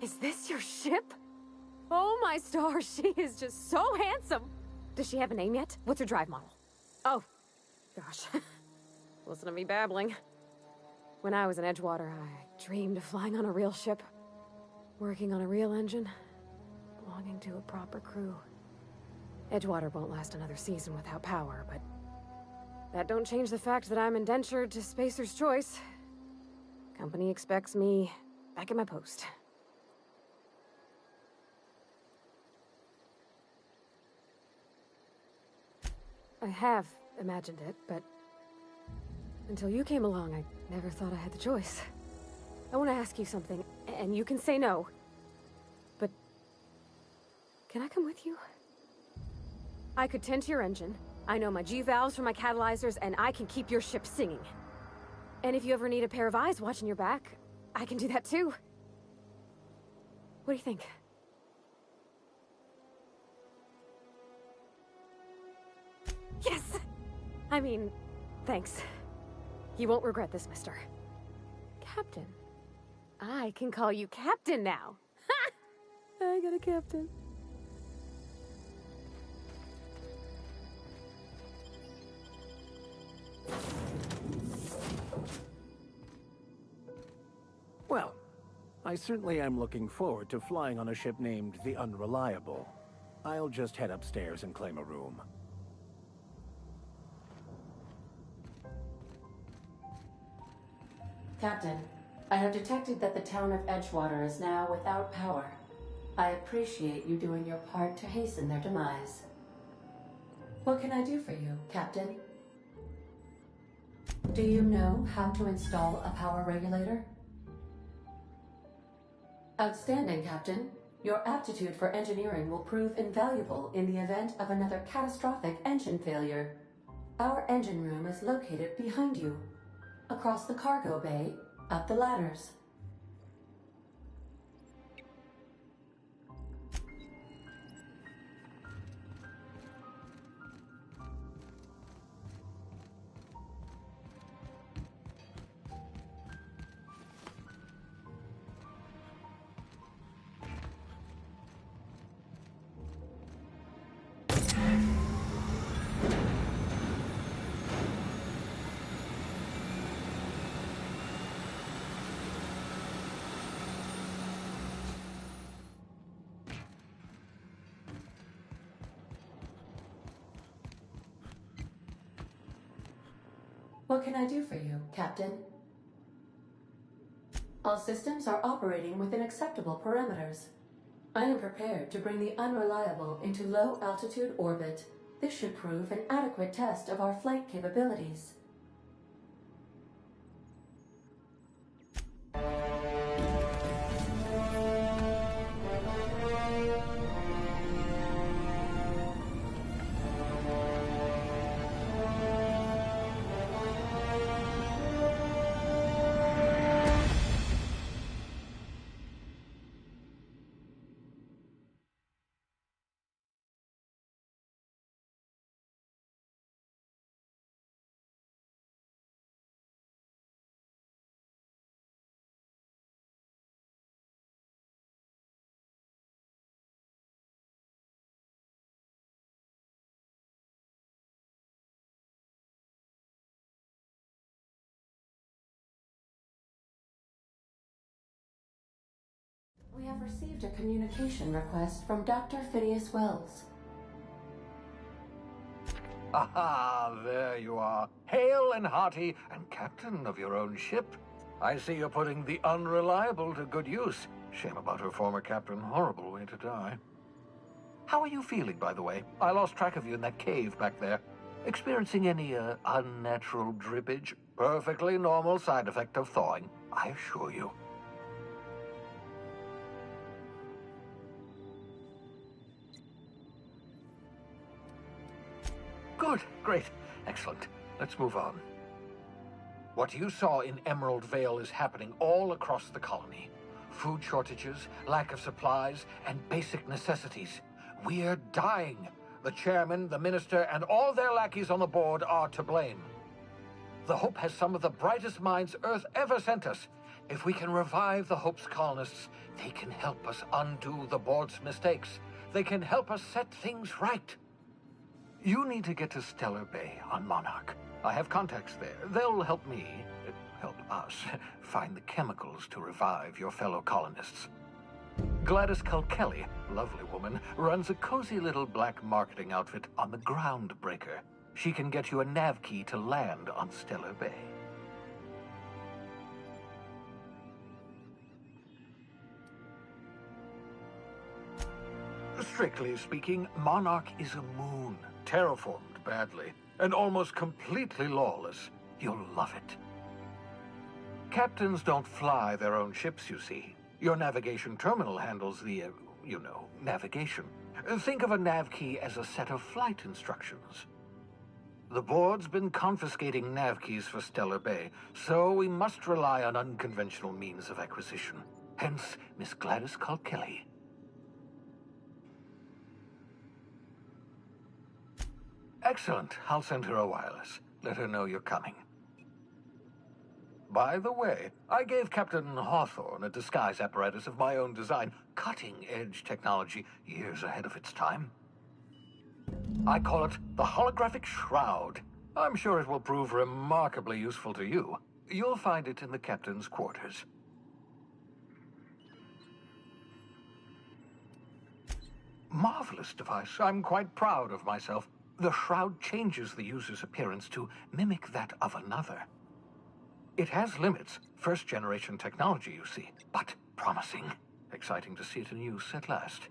Is this your ship? Oh my stars, she is just so handsome! Does she have a name yet? What's her drive model? Oh, gosh. Listen to me babbling. When I was in Edgewater, I dreamed of flying on a real ship. Working on a real engine. Belonging to a proper crew. Edgewater won't last another season without power, but that don't change the fact that I'm indentured to Spacer's Choice. Company expects me back at my post. I have imagined it, but Until you came along, I never thought I had the choice. I want to ask you something, and you can say no. But... can I come with you? I could tend to your engine. I know my G-valves for my catalyzers, and I can keep your ship singing. And if you ever need a pair of eyes watching your back, I can do that too. What do you think? Yes! I mean, thanks. You won't regret this, mister. Captain. I can call you Captain now. Ha! I got a captain. Well, I certainly am looking forward to flying on a ship named the Unreliable. I'll just head upstairs and claim a room. Captain, I have detected that the town of Edgewater is now without power. I appreciate you doing your part to hasten their demise. What can I do for you, Captain? Do you know how to install a power regulator? Outstanding, Captain. Your aptitude for engineering will prove invaluable in the event of another catastrophic engine failure. Our engine room is located behind you. Across the cargo bay, up the ladders. What can I do for you, Captain? All systems are operating within acceptable parameters. I am prepared to bring the Unreliable into low-altitude orbit. This should prove an adequate test of our flight capabilities. We have received a communication request from Dr. Phineas Wells. Aha, there you are. Hale and hearty, and captain of your own ship. I see you're putting the Unreliable to good use. Shame about her former captain. Horrible way to die. How are you feeling, by the way? I lost track of you in that cave back there. Experiencing any, unnatural drippage? Perfectly normal side effect of thawing, I assure you. Good, great, excellent. Let's move on. What you saw in Emerald Vale is happening all across the colony. Food shortages, lack of supplies, and basic necessities. We're dying. The chairman, the minister, and all their lackeys on the board are to blame. The Hope has some of the brightest minds Earth ever sent us. If we can revive the Hope's colonists, they can help us undo the board's mistakes. They can help us set things right. You need to get to Stellar Bay on Monarch. I have contacts there. They'll help us, find the chemicals to revive your fellow colonists. Gladys Culkelly, lovely woman, runs a cozy little black marketing outfit on the Groundbreaker. She can get you a nav key to land on Stellar Bay. Strictly speaking, Monarch is a moon, terraformed badly, and almost completely lawless. You'll love it. Captains don't fly their own ships, you see. Your navigation terminal handles the, navigation. Think of a nav key as a set of flight instructions. The board's been confiscating nav keys for Stellar Bay, so we must rely on unconventional means of acquisition. Hence, Miss Gladys Kalkelly. Excellent. I'll send her a wireless. Let her know you're coming. By the way, I gave Captain Hawthorne a disguise apparatus of my own design, cutting-edge technology years ahead of its time. I call it the Holographic Shroud. I'm sure it will prove remarkably useful to you. You'll find it in the captain's quarters. Marvelous device. I'm quite proud of myself. The shroud changes the user's appearance to mimic that of another. It has limits, first-generation technology, you see, but promising. Exciting to see it in use at last.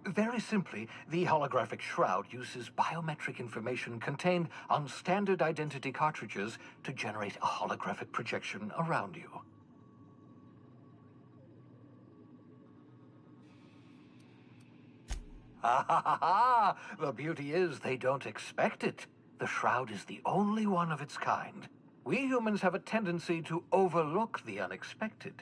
Very simply, the holographic shroud uses biometric information contained on standard identity cartridges to generate a holographic projection around you. Ha ha ha ha! The beauty is they don't expect it. The shroud is the only one of its kind. We humans have a tendency to overlook the unexpected.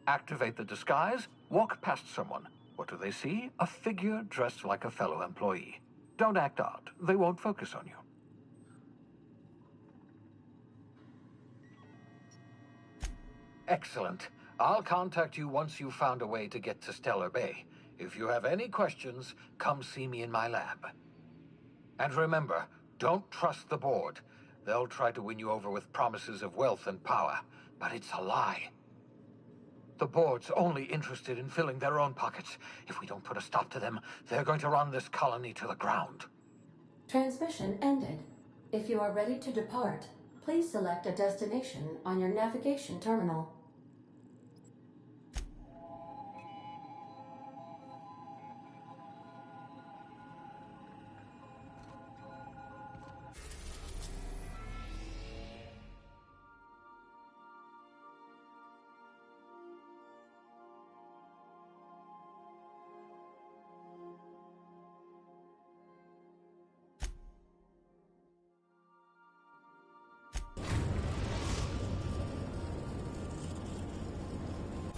Activate the disguise, walk past someone. What do they see? A figure dressed like a fellow employee. Don't act odd. They won't focus on you. Excellent. I'll contact you once you've found a way to get to Stellar Bay. If you have any questions, come see me in my lab. And remember, don't trust the board. They'll try to win you over with promises of wealth and power, but it's a lie. The board's only interested in filling their own pockets. If we don't put a stop to them, they're going to run this colony to the ground. Transmission ended. If you are ready to depart, please select a destination on your navigation terminal.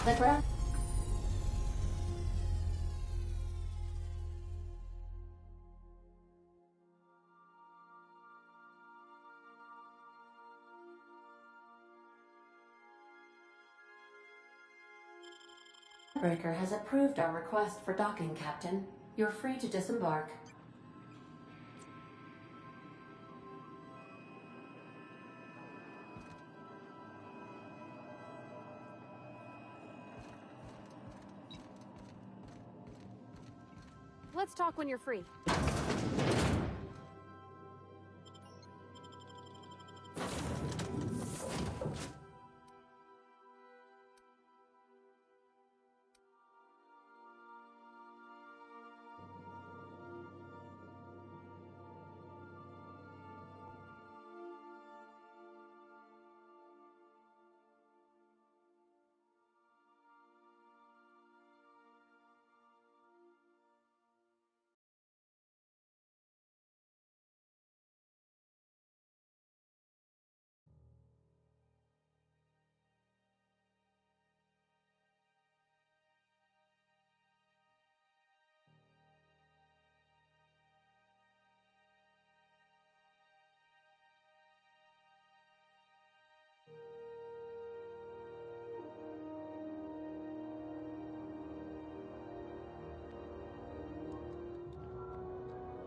The ground. Breaker has approved our request for docking, Captain. You're free to disembark. Let's talk when you're free.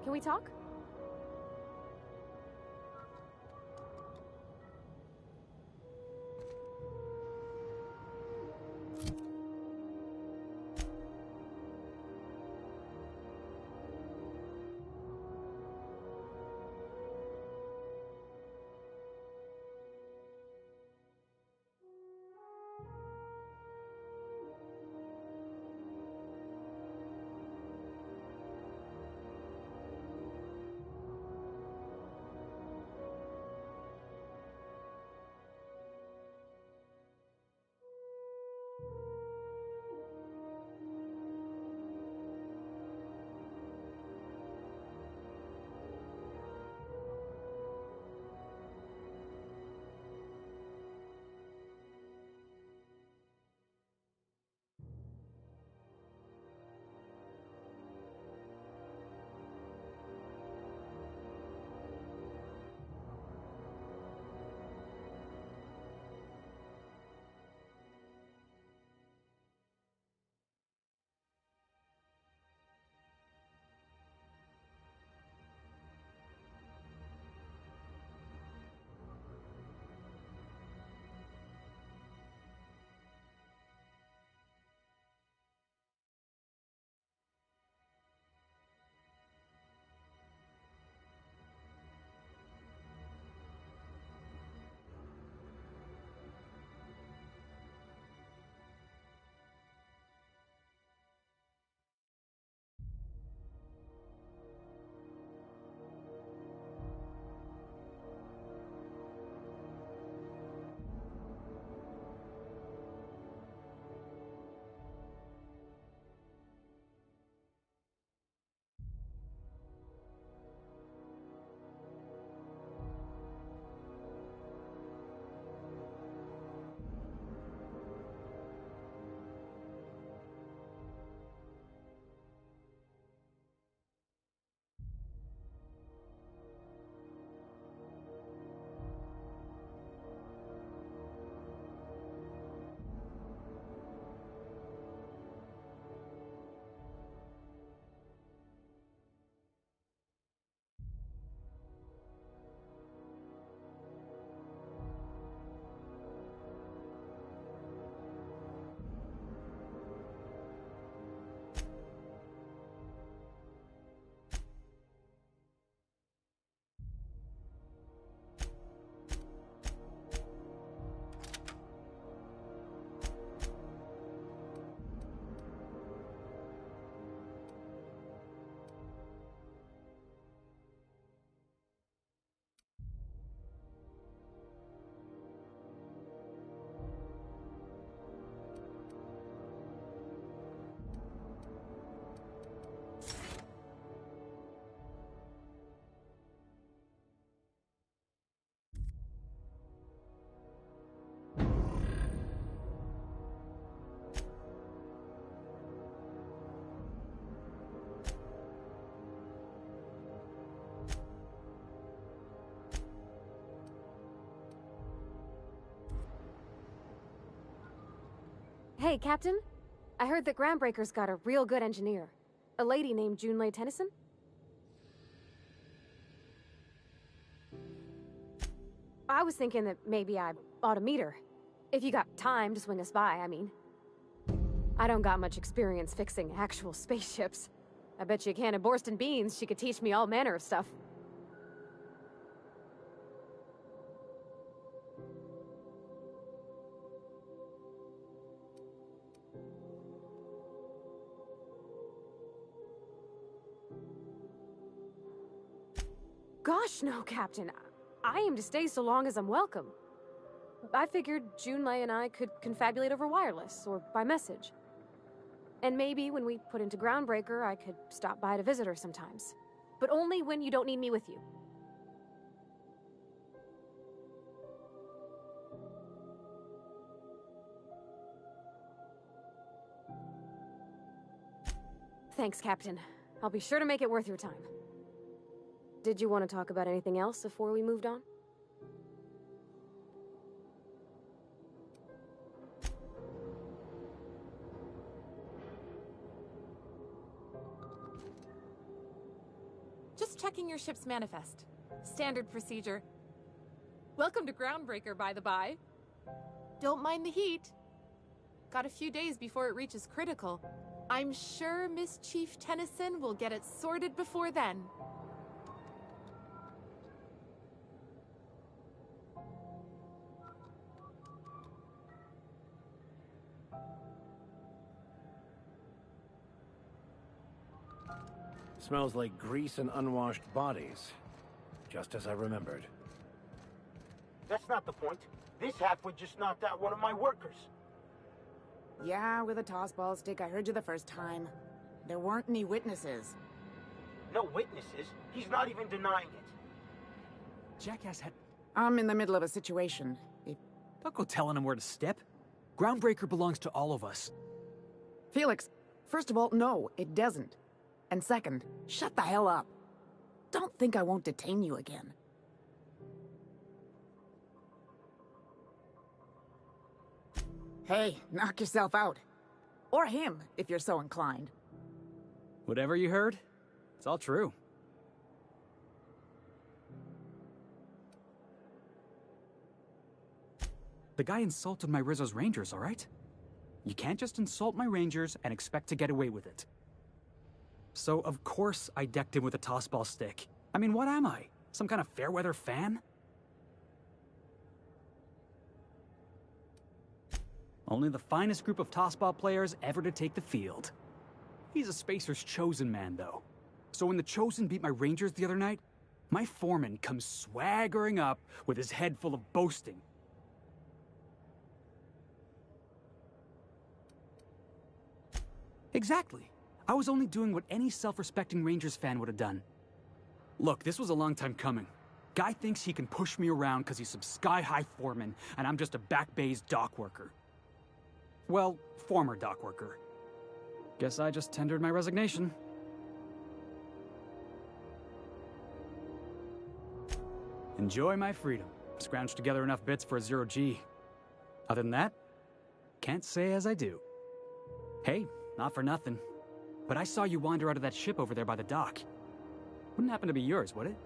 Can we talk? Hey, Captain. I heard that Groundbreaker's got a real good engineer. A lady named Junlei Tennyson? I was thinking that maybe I ought to meet her. If you got time to swing us by, I mean. I don't got much experience fixing actual spaceships. I bet you a can of Borston beans she could teach me all manner of stuff. Gosh, no, Captain. I aim to stay so long as I'm welcome. I figured Junlei and I could confabulate over wireless, or by message. And maybe when we put into Groundbreaker, I could stop by to visit her sometimes. But only when you don't need me with you. Thanks, Captain. I'll be sure to make it worth your time. Did you want to talk about anything else before we moved on? Just checking your ship's manifest. Standard procedure. Welcome to Groundbreaker, by the by. Don't mind the heat. Got a few days before it reaches critical. I'm sure Miss Chief Tennyson will get it sorted before then. Smells like grease and unwashed bodies. Just as I remembered. That's not the point. This halfwit just knocked out one of my workers. Yeah, with a tossball stick. I heard you the first time. There weren't any witnesses. No witnesses? He's not even denying it. Jackass had... I'm in the middle of a situation. Don't go telling him where to step. Groundbreaker belongs to all of us. Felix, first of all, no, it doesn't. And second, shut the hell up. Don't think I won't detain you again. Hey, knock yourself out. Or him, if you're so inclined. Whatever you heard, it's all true. The guy insulted my Rizzo's Rangers, all right? You can't just insult my Rangers and expect to get away with it. So, of course, I decked him with a tossball stick. I mean, what am I? Some kind of fair-weather fan? Only the finest group of tossball players ever to take the field. He's a Spacer's chosen man, though. So when the Chosen beat my Rangers the other night, my foreman comes swaggering up with his head full of boasting. Exactly. I was only doing what any self-respecting Rangers fan would have done. Look, this was a long time coming. Guy thinks he can push me around because he's some sky-high foreman, and I'm just a back bay's dock worker. Well, former dock worker. Guess I just tendered my resignation. Enjoy my freedom. Scrounged together enough bits for a 0G. Other than that, can't say as I do. Hey, not for nothing, but I saw you wander out of that ship over there by the dock. Wouldn't happen to be yours, would it?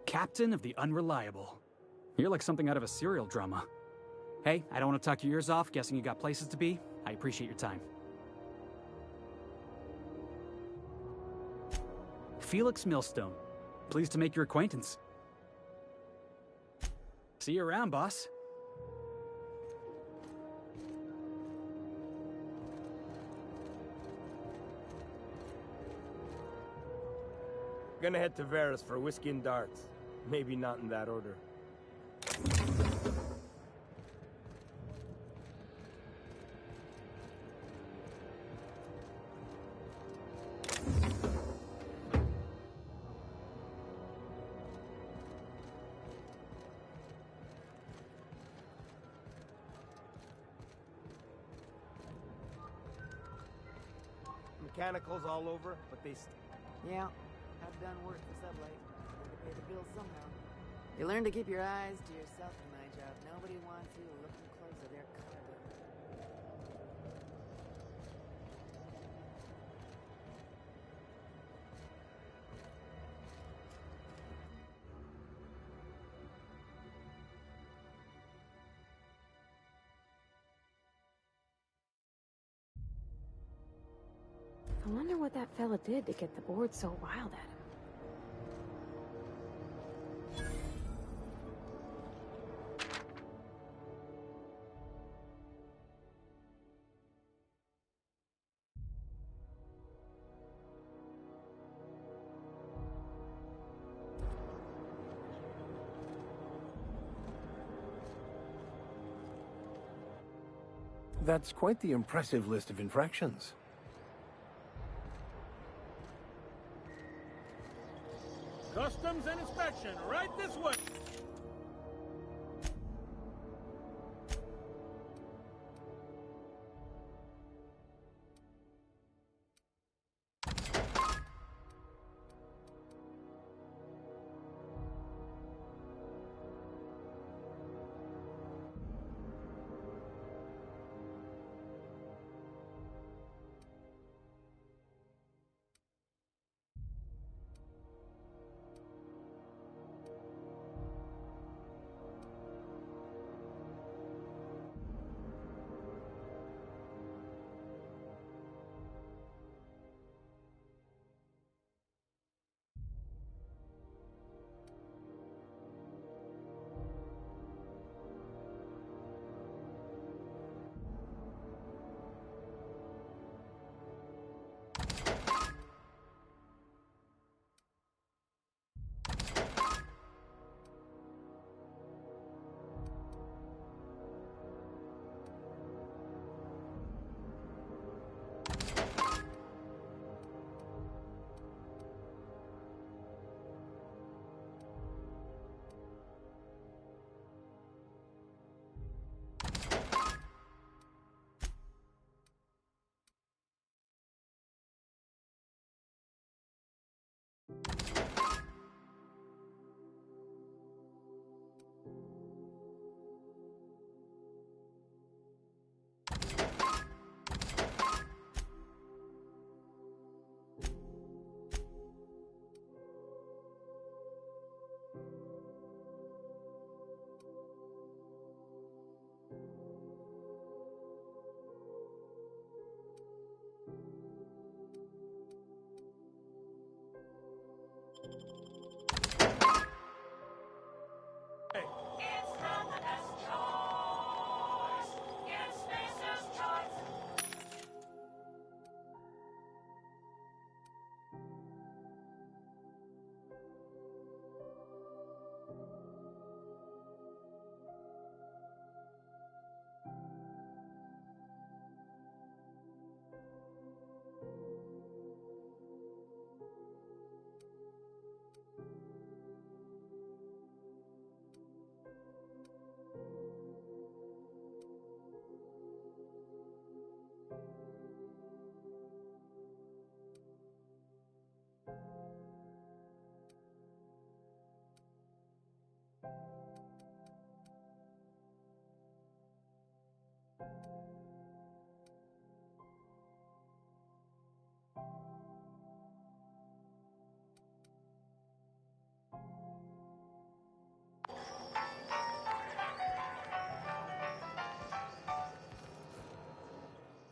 Captain of the Unreliable. You're like something out of a serial drama. Hey, I don't want to talk your ears off, guessing you got places to be. I appreciate your time. Felix Millstone. Pleased to make your acquaintance. See you around, boss. Gonna head to Varus for whiskey and darts. Maybe not in that order. Mechanicals all over, but they... Yeah, I've done work for Sublight. Had to pay the bills somehow. You learn to keep your eyes to yourself in my job. Nobody wants you looking close at their cargo. I wonder what that fella did to get the board so wild at him. That's quite the impressive list of infractions. Customs and inspection, right this way.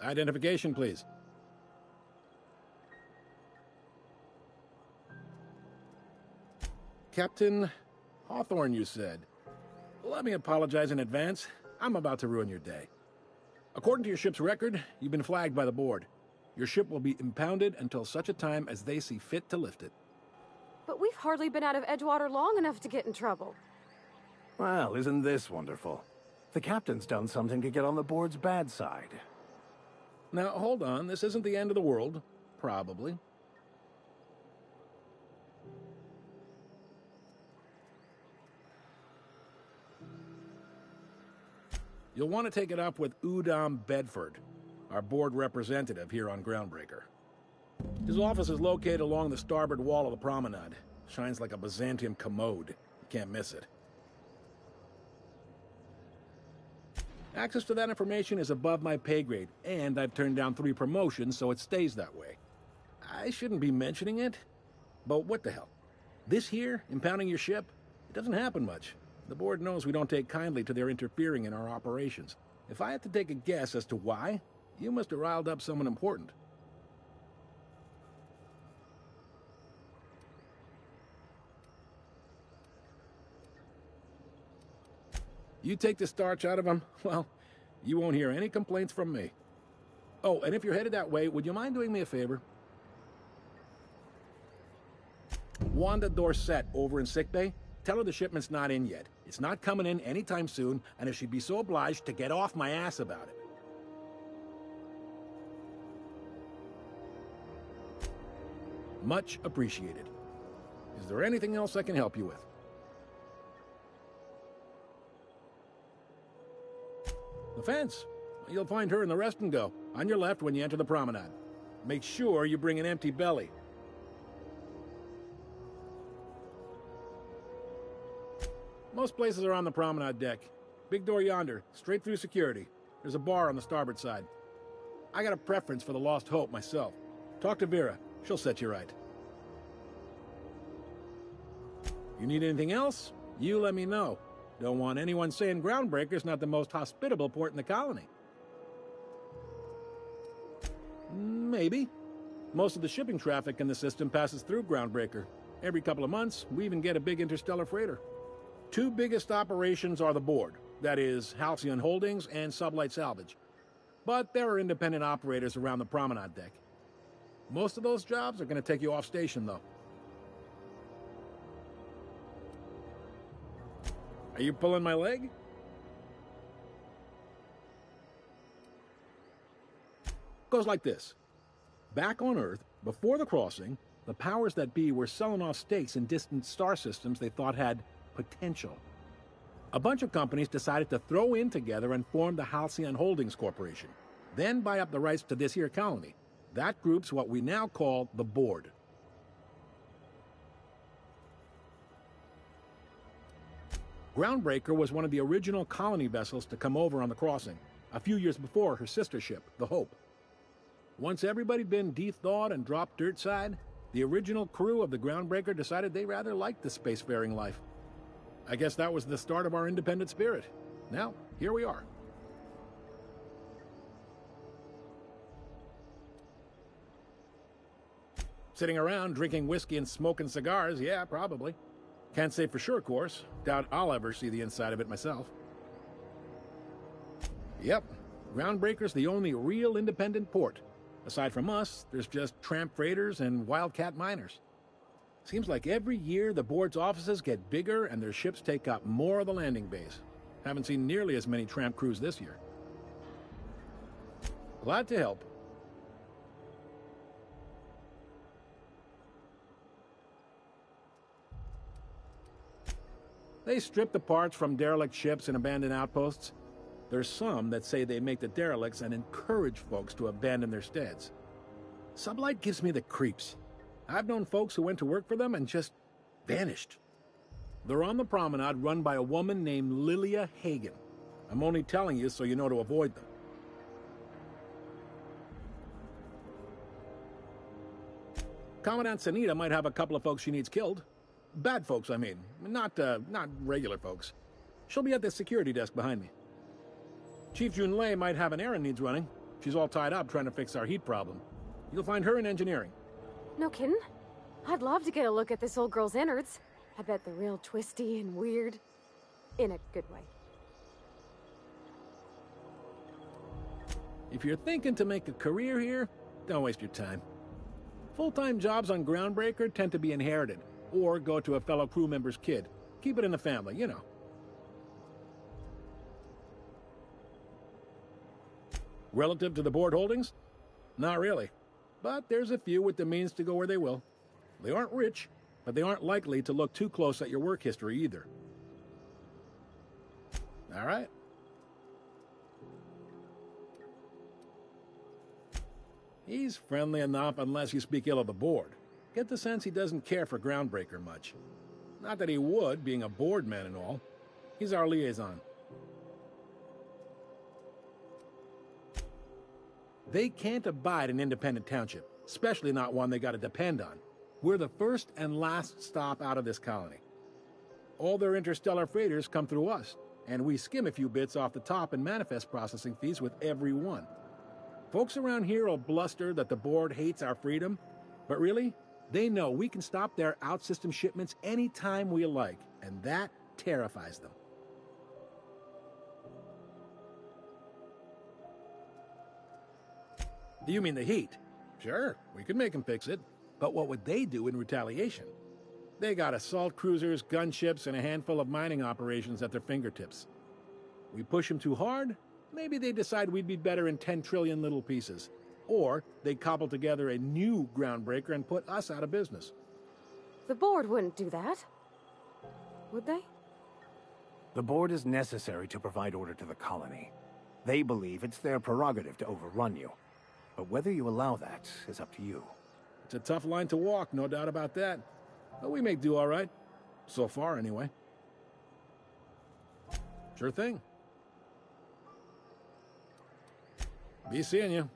Identification, please. Captain Hawthorne, you said. Let me apologize in advance. I'm about to ruin your day. According to your ship's record, you've been flagged by the board. Your ship will be impounded until such a time as they see fit to lift it. But we've hardly been out of Edgewater long enough to get in trouble. Well, isn't this wonderful? The captain's done something to get on the board's bad side. Now, hold on. This isn't the end of the world. Probably. You'll want to take it up with Udom Bedford, our board representative here on Groundbreaker. His office is located along the starboard wall of the promenade. Shines like a Byzantium commode. You can't miss it. Access to that information is above my pay grade, and I've turned down 3 promotions, so it stays that way. I shouldn't be mentioning it, but what the hell? This here, impounding your ship, it doesn't happen much. The board knows we don't take kindly to their interfering in our operations. If I had to take a guess as to why, you must have riled up someone important. You take the starch out of them, well, you won't hear any complaints from me. Oh, and if you're headed that way, would you mind doing me a favor? Wanda Dorset over in sickbay, tell her the shipment's not in yet. It's not coming in anytime soon, and if she'd be so obliged to get off my ass about it. Much appreciated. Is there anything else I can help you with? The fence. You'll find her in the rest and go, on your left when you enter the promenade. Make sure you bring an empty belly. Most places are on the promenade deck. Big door yonder, straight through security. There's a bar on the starboard side. I got a preference for the Lost Hope myself. Talk to Vera. She'll set you right. You need anything else? You let me know. Don't want anyone saying Groundbreaker's not the most hospitable port in the colony. Maybe. Most of the shipping traffic in the system passes through Groundbreaker. Every couple of months, we even get a big interstellar freighter. 2 biggest operations are the board. That is, Halcyon Holdings and Sublight Salvage. But there are independent operators around the promenade deck. Most of those jobs are going to take you off station, though. Are you pulling my leg? Goes like this. Back on Earth, before the crossing, the powers that be were selling off stakes in distant star systems they thought had potential. A bunch of companies decided to throw in together and form the Halcyon Holdings Corporation, then buy up the rights to this here colony. That group's what we now call the Board. Groundbreaker was one of the original colony vessels to come over on the crossing, a few years before her sister ship, the Hope. Once everybody'd been de-thawed and dropped dirtside, the original crew of the Groundbreaker decided they rather liked the spacefaring life. I guess that was the start of our independent spirit. Now, here we are. Sitting around drinking whiskey and smoking cigars, yeah, probably. Can't say for sure, of course. Doubt I'll ever see the inside of it myself. Yep, Groundbreaker's the only real independent port. Aside from us, there's just tramp freighters and wildcat miners. Seems like every year the board's offices get bigger and their ships take up more of the landing bays. Haven't seen nearly as many tramp crews this year. Glad to help. They strip the parts from derelict ships and abandoned outposts. There's some that say they make the derelicts and encourage folks to abandon their steads. Sublight gives me the creeps. I've known folks who went to work for them and just vanished. They're on the promenade run by a woman named Lilia Hagen. I'm only telling you so you know to avoid them. Commandant Sanita might have a couple of folks she needs killed. Bad folks, I mean. Not regular folks. She'll be at the security desk behind me. Chief Junlei might have an errand needs running. She's all tied up trying to fix our heat problem. You'll find her in engineering. No kidding? I'd love to get a look at this old girl's innards. I bet they're real twisty and weird. In a good way. If you're thinking to make a career here, don't waste your time. Full-time jobs on Groundbreaker tend to be inherited, or go to a fellow crew member's kid. Keep it in the family, you know. Relative to the board holdings? Not really. But there's a few with the means to go where they will. They aren't rich, but they aren't likely to look too close at your work history either. All right. He's friendly enough unless you speak ill of the board. Get the sense he doesn't care for Groundbreaker much. Not that he would, being a board man and all. He's our liaison. They can't abide an independent township, especially not one they gotta depend on. We're the first and last stop out of this colony. All their interstellar freighters come through us, and we skim a few bits off the top in manifest processing fees with every one. Folks around here will bluster that the board hates our freedom, but really, they know we can stop their out-system shipments anytime we like, and that terrifies them. You mean the heat? Sure, we could make them fix it, but what would they do in retaliation? They got assault cruisers, gunships, and a handful of mining operations at their fingertips. We push them too hard, maybe they decide we'd be better in 10 trillion little pieces. Or they cobble together a new Groundbreaker and put us out of business. The board wouldn't do that. Would they? The board is necessary to provide order to the colony. They believe it's their prerogative to overrun you. But whether you allow that is up to you. It's a tough line to walk, no doubt about that. But we make do all right. So far, anyway. Sure thing. Be seeing you.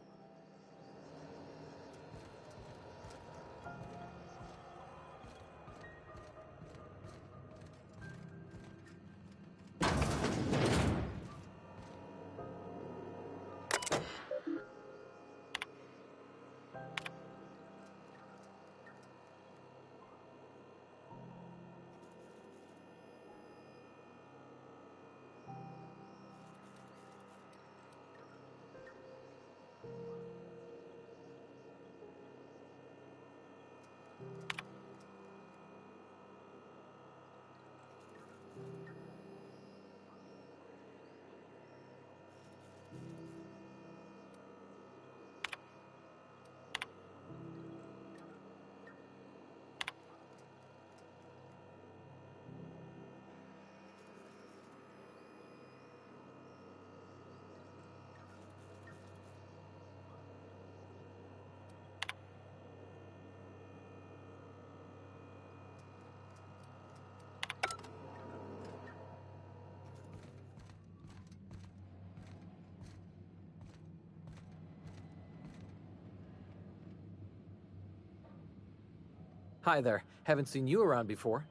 Hi there. Haven't seen you around before.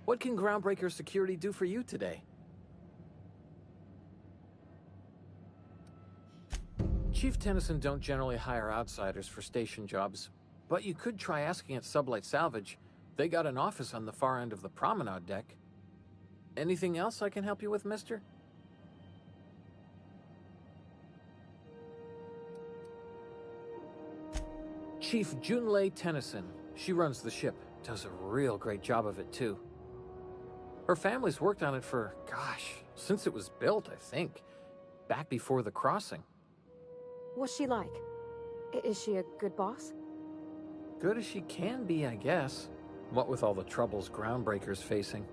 What can Groundbreaker Security do for you today? Chief Tennyson don't generally hire outsiders for station jobs, but you could try asking at Sublight Salvage. They got an office on the far end of the promenade deck. Anything else I can help you with, mister? Chief Junlei Tennyson. She runs the ship. Does a real great job of it, too. Her family's worked on it for, gosh, since it was built, I think. Back before the crossing. What's she like? Is she a good boss? Good as she can be, I guess. What with all the troubles Groundbreaker's facing.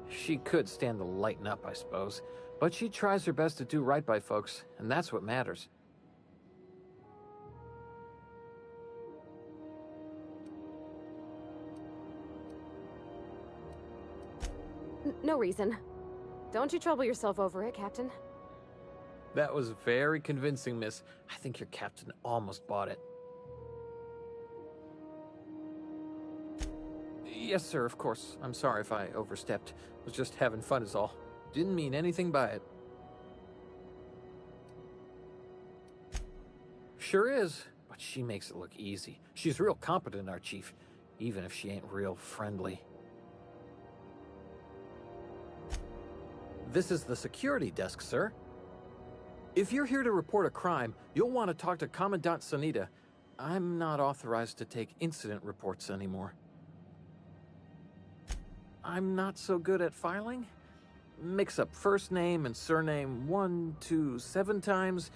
She could stand to lighten up, I suppose. But she tries her best to do right by folks, and that's what matters. No reason. Don't you trouble yourself over it, Captain. That was very convincing, miss. I think your captain almost bought it. Yes, sir, of course. I'm sorry if I overstepped. Was just having fun is all. Didn't mean anything by it. Sure is, but she makes it look easy. She's real competent, our chief, even if she ain't real friendly. This is the security desk, sir. If you're here to report a crime, you'll want to talk to Commandant Sanita. I'm not authorized to take incident reports anymore. I'm not so good at filing. Mix up first name and surname 1, 2, 7 times.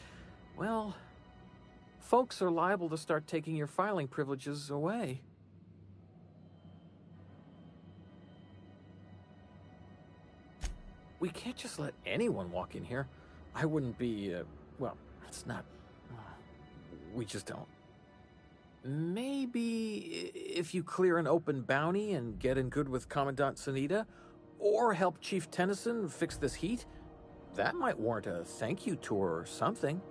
Well, folks are liable to start taking your filing privileges away. We can't just let anyone walk in here. I wouldn't be, well, it's not... we just don't. Maybe if you clear an open bounty and get in good with Commandant Sanita, or help Chief Tennyson fix this heat, that might warrant a thank you tour or something.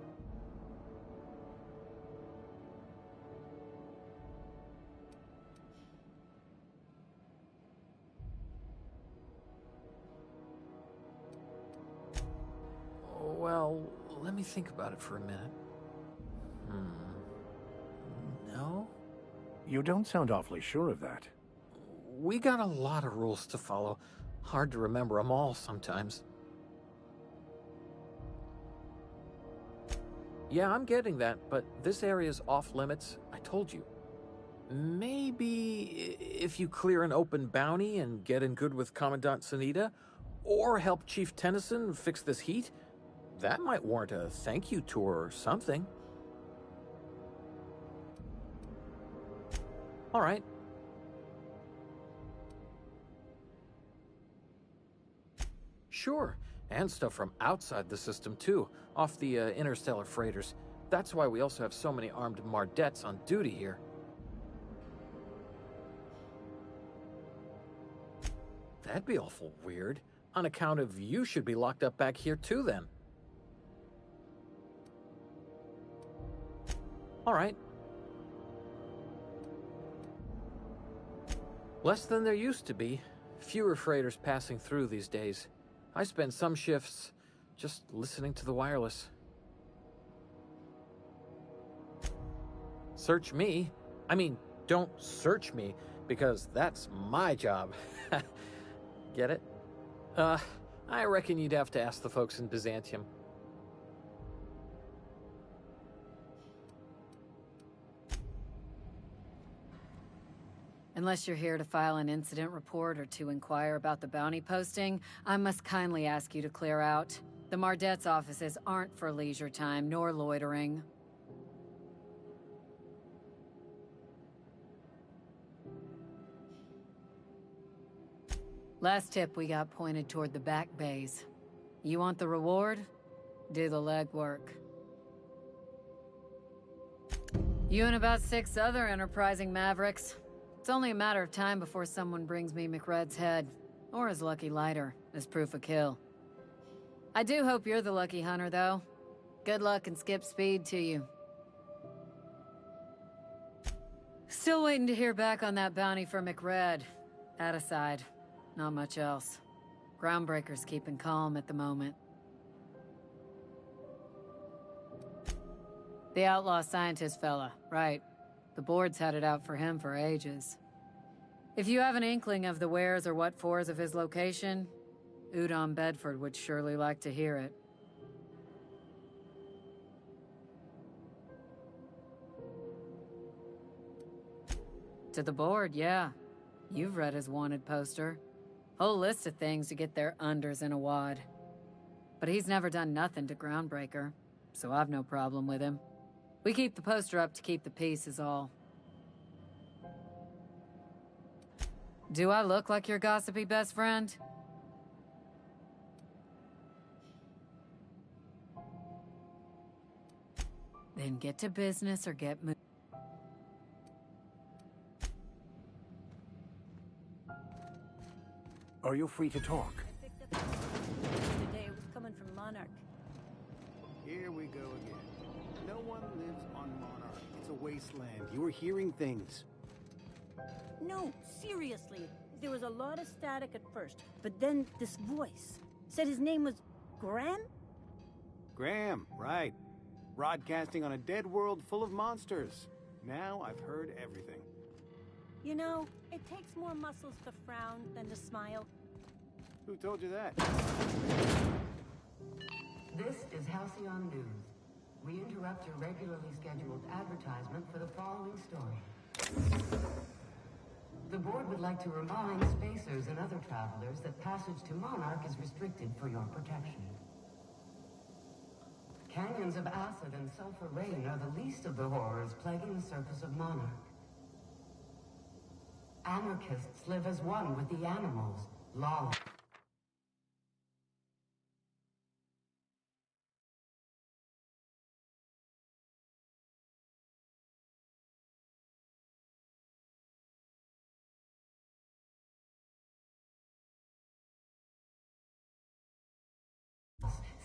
Well, let me think about it for a minute. No? You don't sound awfully sure of that. We got a lot of rules to follow. Hard to remember them all sometimes. Yeah, I'm getting that, but this area's off limits. I told you. Maybe if you clear an open bounty and get in good with Commandant Sanita, or help Chief Tennyson fix this heat, that might warrant a thank you tour or something. All right. Sure, and stuff from outside the system too, off the interstellar freighters. That's why we also have so many armed Mardettes on duty here. That'd be awful weird. On account of you should be locked up back here too then. All right. Less than there used to be. Fewer freighters passing through these days. I spend some shifts just listening to the wireless. Search me? I mean, don't search me, because that's my job. Get it? I reckon you'd have to ask the folks in Byzantium. Unless you're here to file an incident report or to inquire about the bounty posting, I must kindly ask you to clear out. The Mardet's offices aren't for leisure time nor loitering. Last tip we got pointed toward the back bays. You want the reward? Do the legwork. You and about 6 other enterprising mavericks. It's only a matter of time before someone brings me McRed's head, or his lucky lighter, as proof of kill. I do hope you're the lucky hunter, though. Good luck and skip speed to you. Still waiting to hear back on that bounty for McRed. That aside, not much else. Groundbreaker's keeping calm at the moment. The outlaw scientist fella, right. The board's had it out for him for ages. If you have an inkling of the wheres or what-fors of his location, Udon Bedford would surely like to hear it. To the board, yeah. You've read his wanted poster. Whole list of things to get their unders in a wad. But he's never done nothing to Groundbreaker, so I've no problem with him. We keep the poster up to keep the peace is all. Do I look like your gossipy best friend? Then get to business or get moved. Are you free to talk? Today it was coming from Monarch. Here we go again. No one lives on Monarch. It's a wasteland. You were hearing things. No, seriously. There was a lot of static at first, but then this voice said his name was Graham? Graham, right. Broadcasting on a dead world full of monsters. Now I've heard everything. You know, it takes more muscles to frown than to smile. Who told you that? This is Halcyon News. We interrupt your regularly scheduled advertisement for the following story. The board would like to remind spacers and other travelers that passage to Monarch is restricted for your protection. Canyons of acid and sulfur rain are the least of the horrors plaguing the surface of Monarch. Anarchists live as one with the animals, lawless.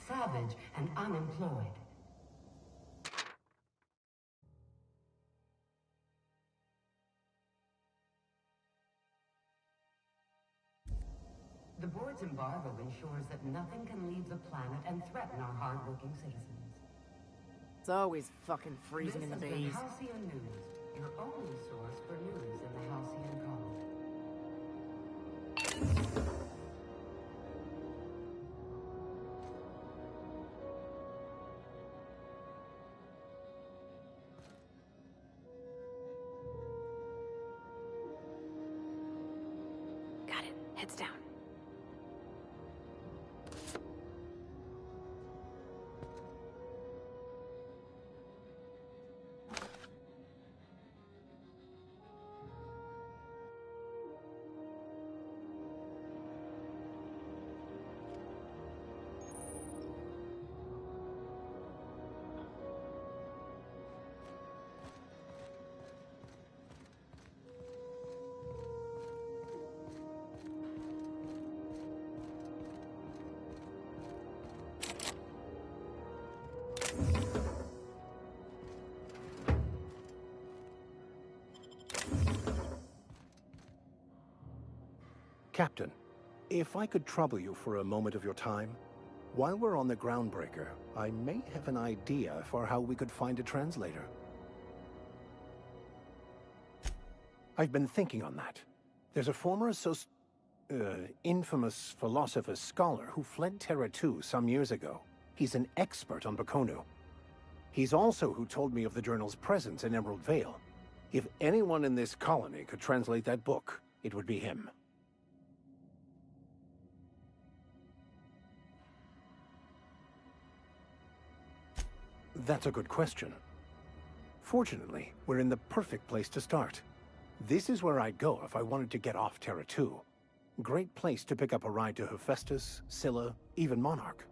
Savage and unemployed. The board's embargo ensures that nothing can leave the planet and threaten our hard-working citizens. It's always fucking freezing in the This bays. has been Halcyon News, your only source for news in the Halcyon colony. Got it. Heads down. Captain, if I could trouble you for a moment of your time, while we're on the Groundbreaker, I may have an idea for how we could find a translator. I've been thinking on that. There's a former infamous philosopher scholar who fled Terra 2 some years ago. He's an expert on Bakonu. He's also who told me of the journal's presence in Emerald Vale. If anyone in this colony could translate that book, it would be him. That's a good question. Fortunately, we're in the perfect place to start. This is where I'd go if I wanted to get off Terra 2. Great place to pick up a ride to Hephaestus, Scylla, even Monarch.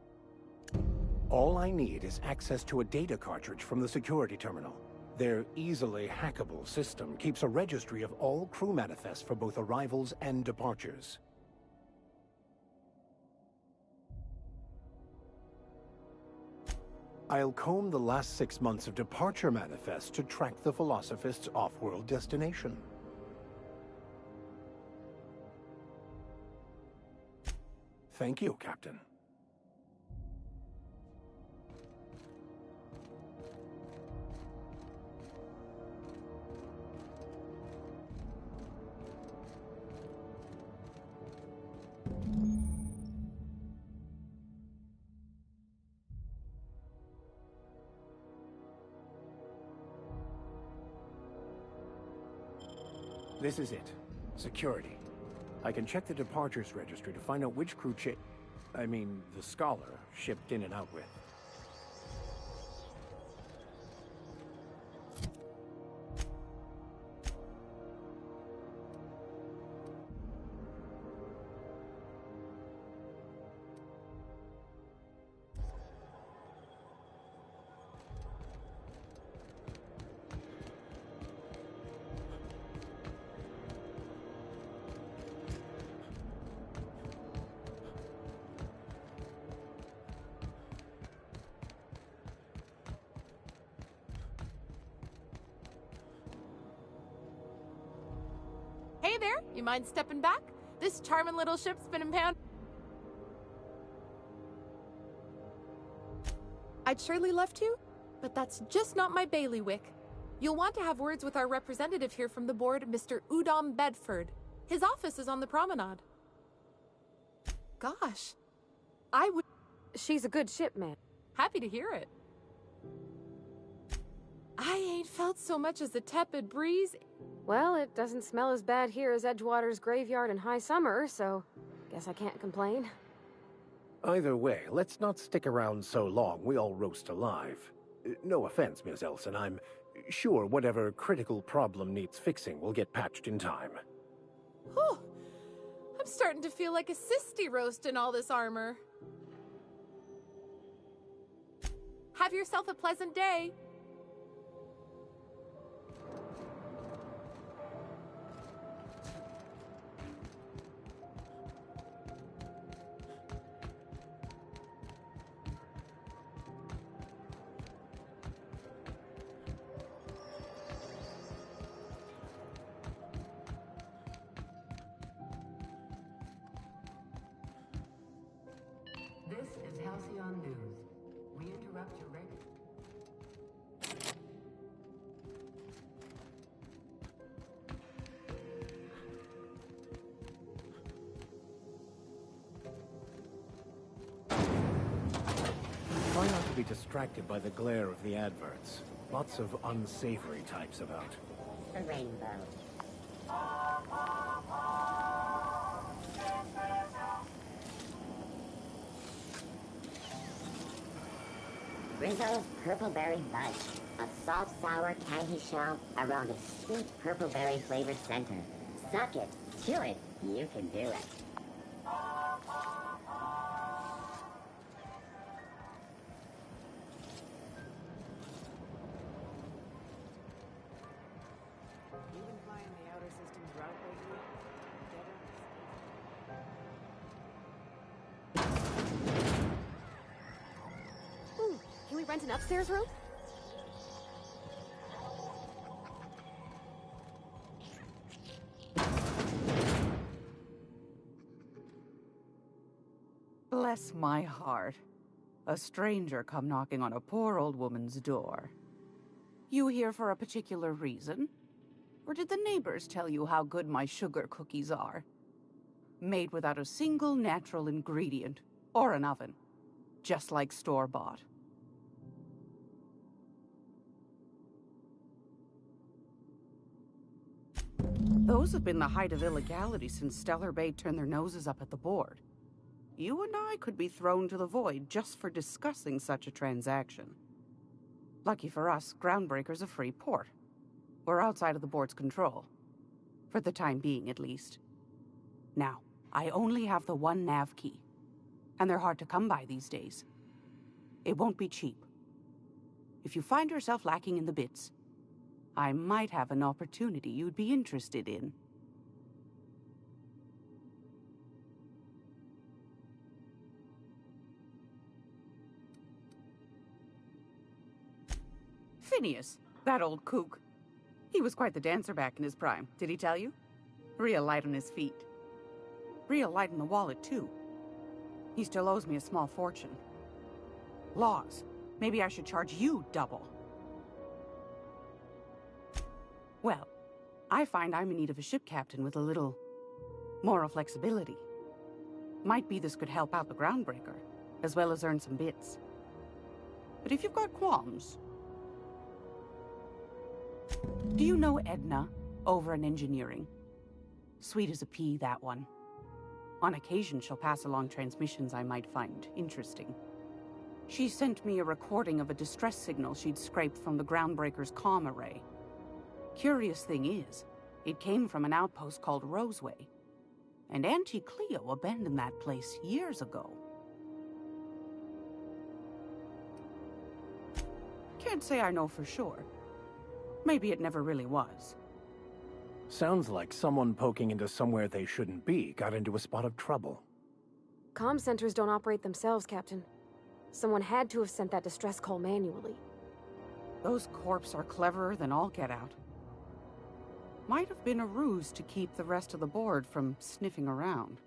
All I need is access to a data cartridge from the security terminal. Their easily hackable system keeps a registry of all crew manifests for both arrivals and departures. I'll comb the last 6 months of departure manifests to track the Philosophist's off-world destination. Thank you, Captain. This is it. Security. I can check the departures registry to find out which crew the scholar shipped in and out with. there, you mind stepping back? This charming little ship's been impounded. I'd surely love to, but that's just not my bailiwick. You'll want to have words with our representative here from the board, Mr. Udom Bedford. His office is on the promenade. Gosh, I would... She's a good ship, man. Happy to hear it. I ain't felt so much as a tepid breeze. Well, it doesn't smell as bad here as Edgewater's graveyard in high summer, so guess I can't complain. Either way, let's not stick around so long we all roast alive. No offense, Miss Elson, I'm sure whatever critical problem needs fixing will get patched in time. Whew. I'm starting to feel like a sisty roast in all this armor. Have yourself a pleasant day. This is Halcyon News. We interrupt your regular... Try not to be distracted by the glare of the adverts. Lots of unsavory types about. A rainbow. Rizzo's Purpleberry Fudge. A soft, sour, tangy shell around a sweet purpleberry flavored center. Suck it, chew it, you can do it. Ooh, can we rent an upstairs room? Bless my heart. A stranger come knocking on a poor old woman's door. You here for a particular reason? Or did the neighbors tell you how good my sugar cookies are? Made without a single natural ingredient, or an oven. Just like store-bought. Those have been the height of illegality since Stellar Bay turned their noses up at the board. You and I could be thrown to the void just for discussing such a transaction. Lucky for us, Groundbreaker's a free port. We're outside of the board's control. For the time being, at least. Now, I only have the one nav key. And they're hard to come by these days. It won't be cheap. If you find yourself lacking in the bits, I might have an opportunity you'd be interested in. Phineas, that old kook. He was quite the dancer back in his prime, did he tell you? Real light on his feet. Real light on the wallet, too. He still owes me a small fortune. Laws. Maybe I should charge you double. Well, I find I'm in need of a ship captain with a little moral flexibility. Might be this could help out the Groundbreaker, as well as earn some bits. But if you've got qualms... Do you know Edna, over in engineering? Sweet as a pea, that one. On occasion, she'll pass along transmissions I might find interesting. She sent me a recording of a distress signal she'd scraped from the Groundbreaker's comm array. Curious thing is, it came from an outpost called Roseway. And Auntie Cleo abandoned that place years ago. Can't say I know for sure. Maybe it never really was. Sounds like someone poking into somewhere they shouldn't be got into a spot of trouble. Comm centers don't operate themselves, Captain. Someone had to have sent that distress call manually. Those corps are cleverer than all get out. Might have been a ruse to keep the rest of the board from sniffing around.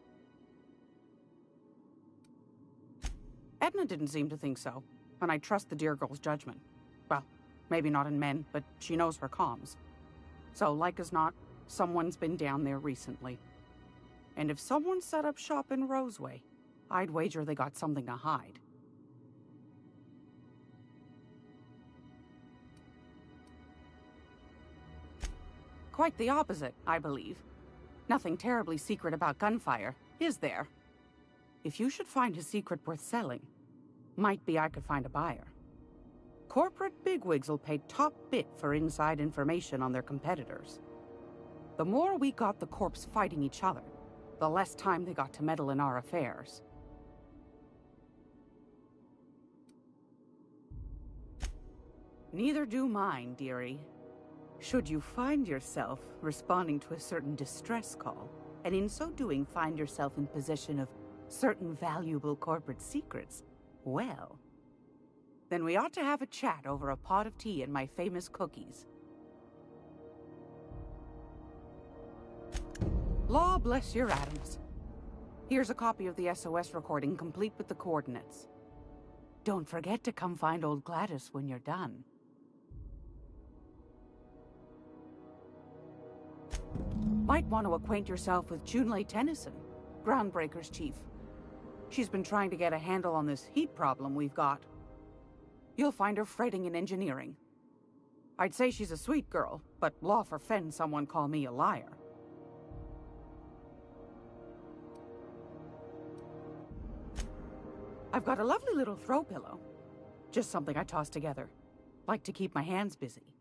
Edna didn't seem to think so, and I trust the dear girl's judgment. Well, maybe not in men, but she knows her comms. So, like as not, someone's been down there recently. And if someone set up shop in Roseway, I'd wager they got something to hide. Quite the opposite, I believe. Nothing terribly secret about gunfire, is there? If you should find a secret worth selling, might be I could find a buyer. Corporate bigwigs will pay top bit for inside information on their competitors. The more we got the corps fighting each other, the less time they got to meddle in our affairs. Neither do mine, dearie. Should you find yourself responding to a certain distress call, and in so doing find yourself in possession of certain valuable corporate secrets, well, then we ought to have a chat over a pot of tea and my famous cookies. Law bless your atoms. Here's a copy of the SOS recording, complete with the coordinates. Don't forget to come find old Gladys when you're done. Might want to acquaint yourself with Junlei Tennyson, Groundbreaker's chief. She's been trying to get a handle on this heat problem we've got. You'll find her fretting in engineering. I'd say she's a sweet girl, but law forfend someone call me a liar. I've got a lovely little throw pillow. Just something I toss together. Like to keep my hands busy.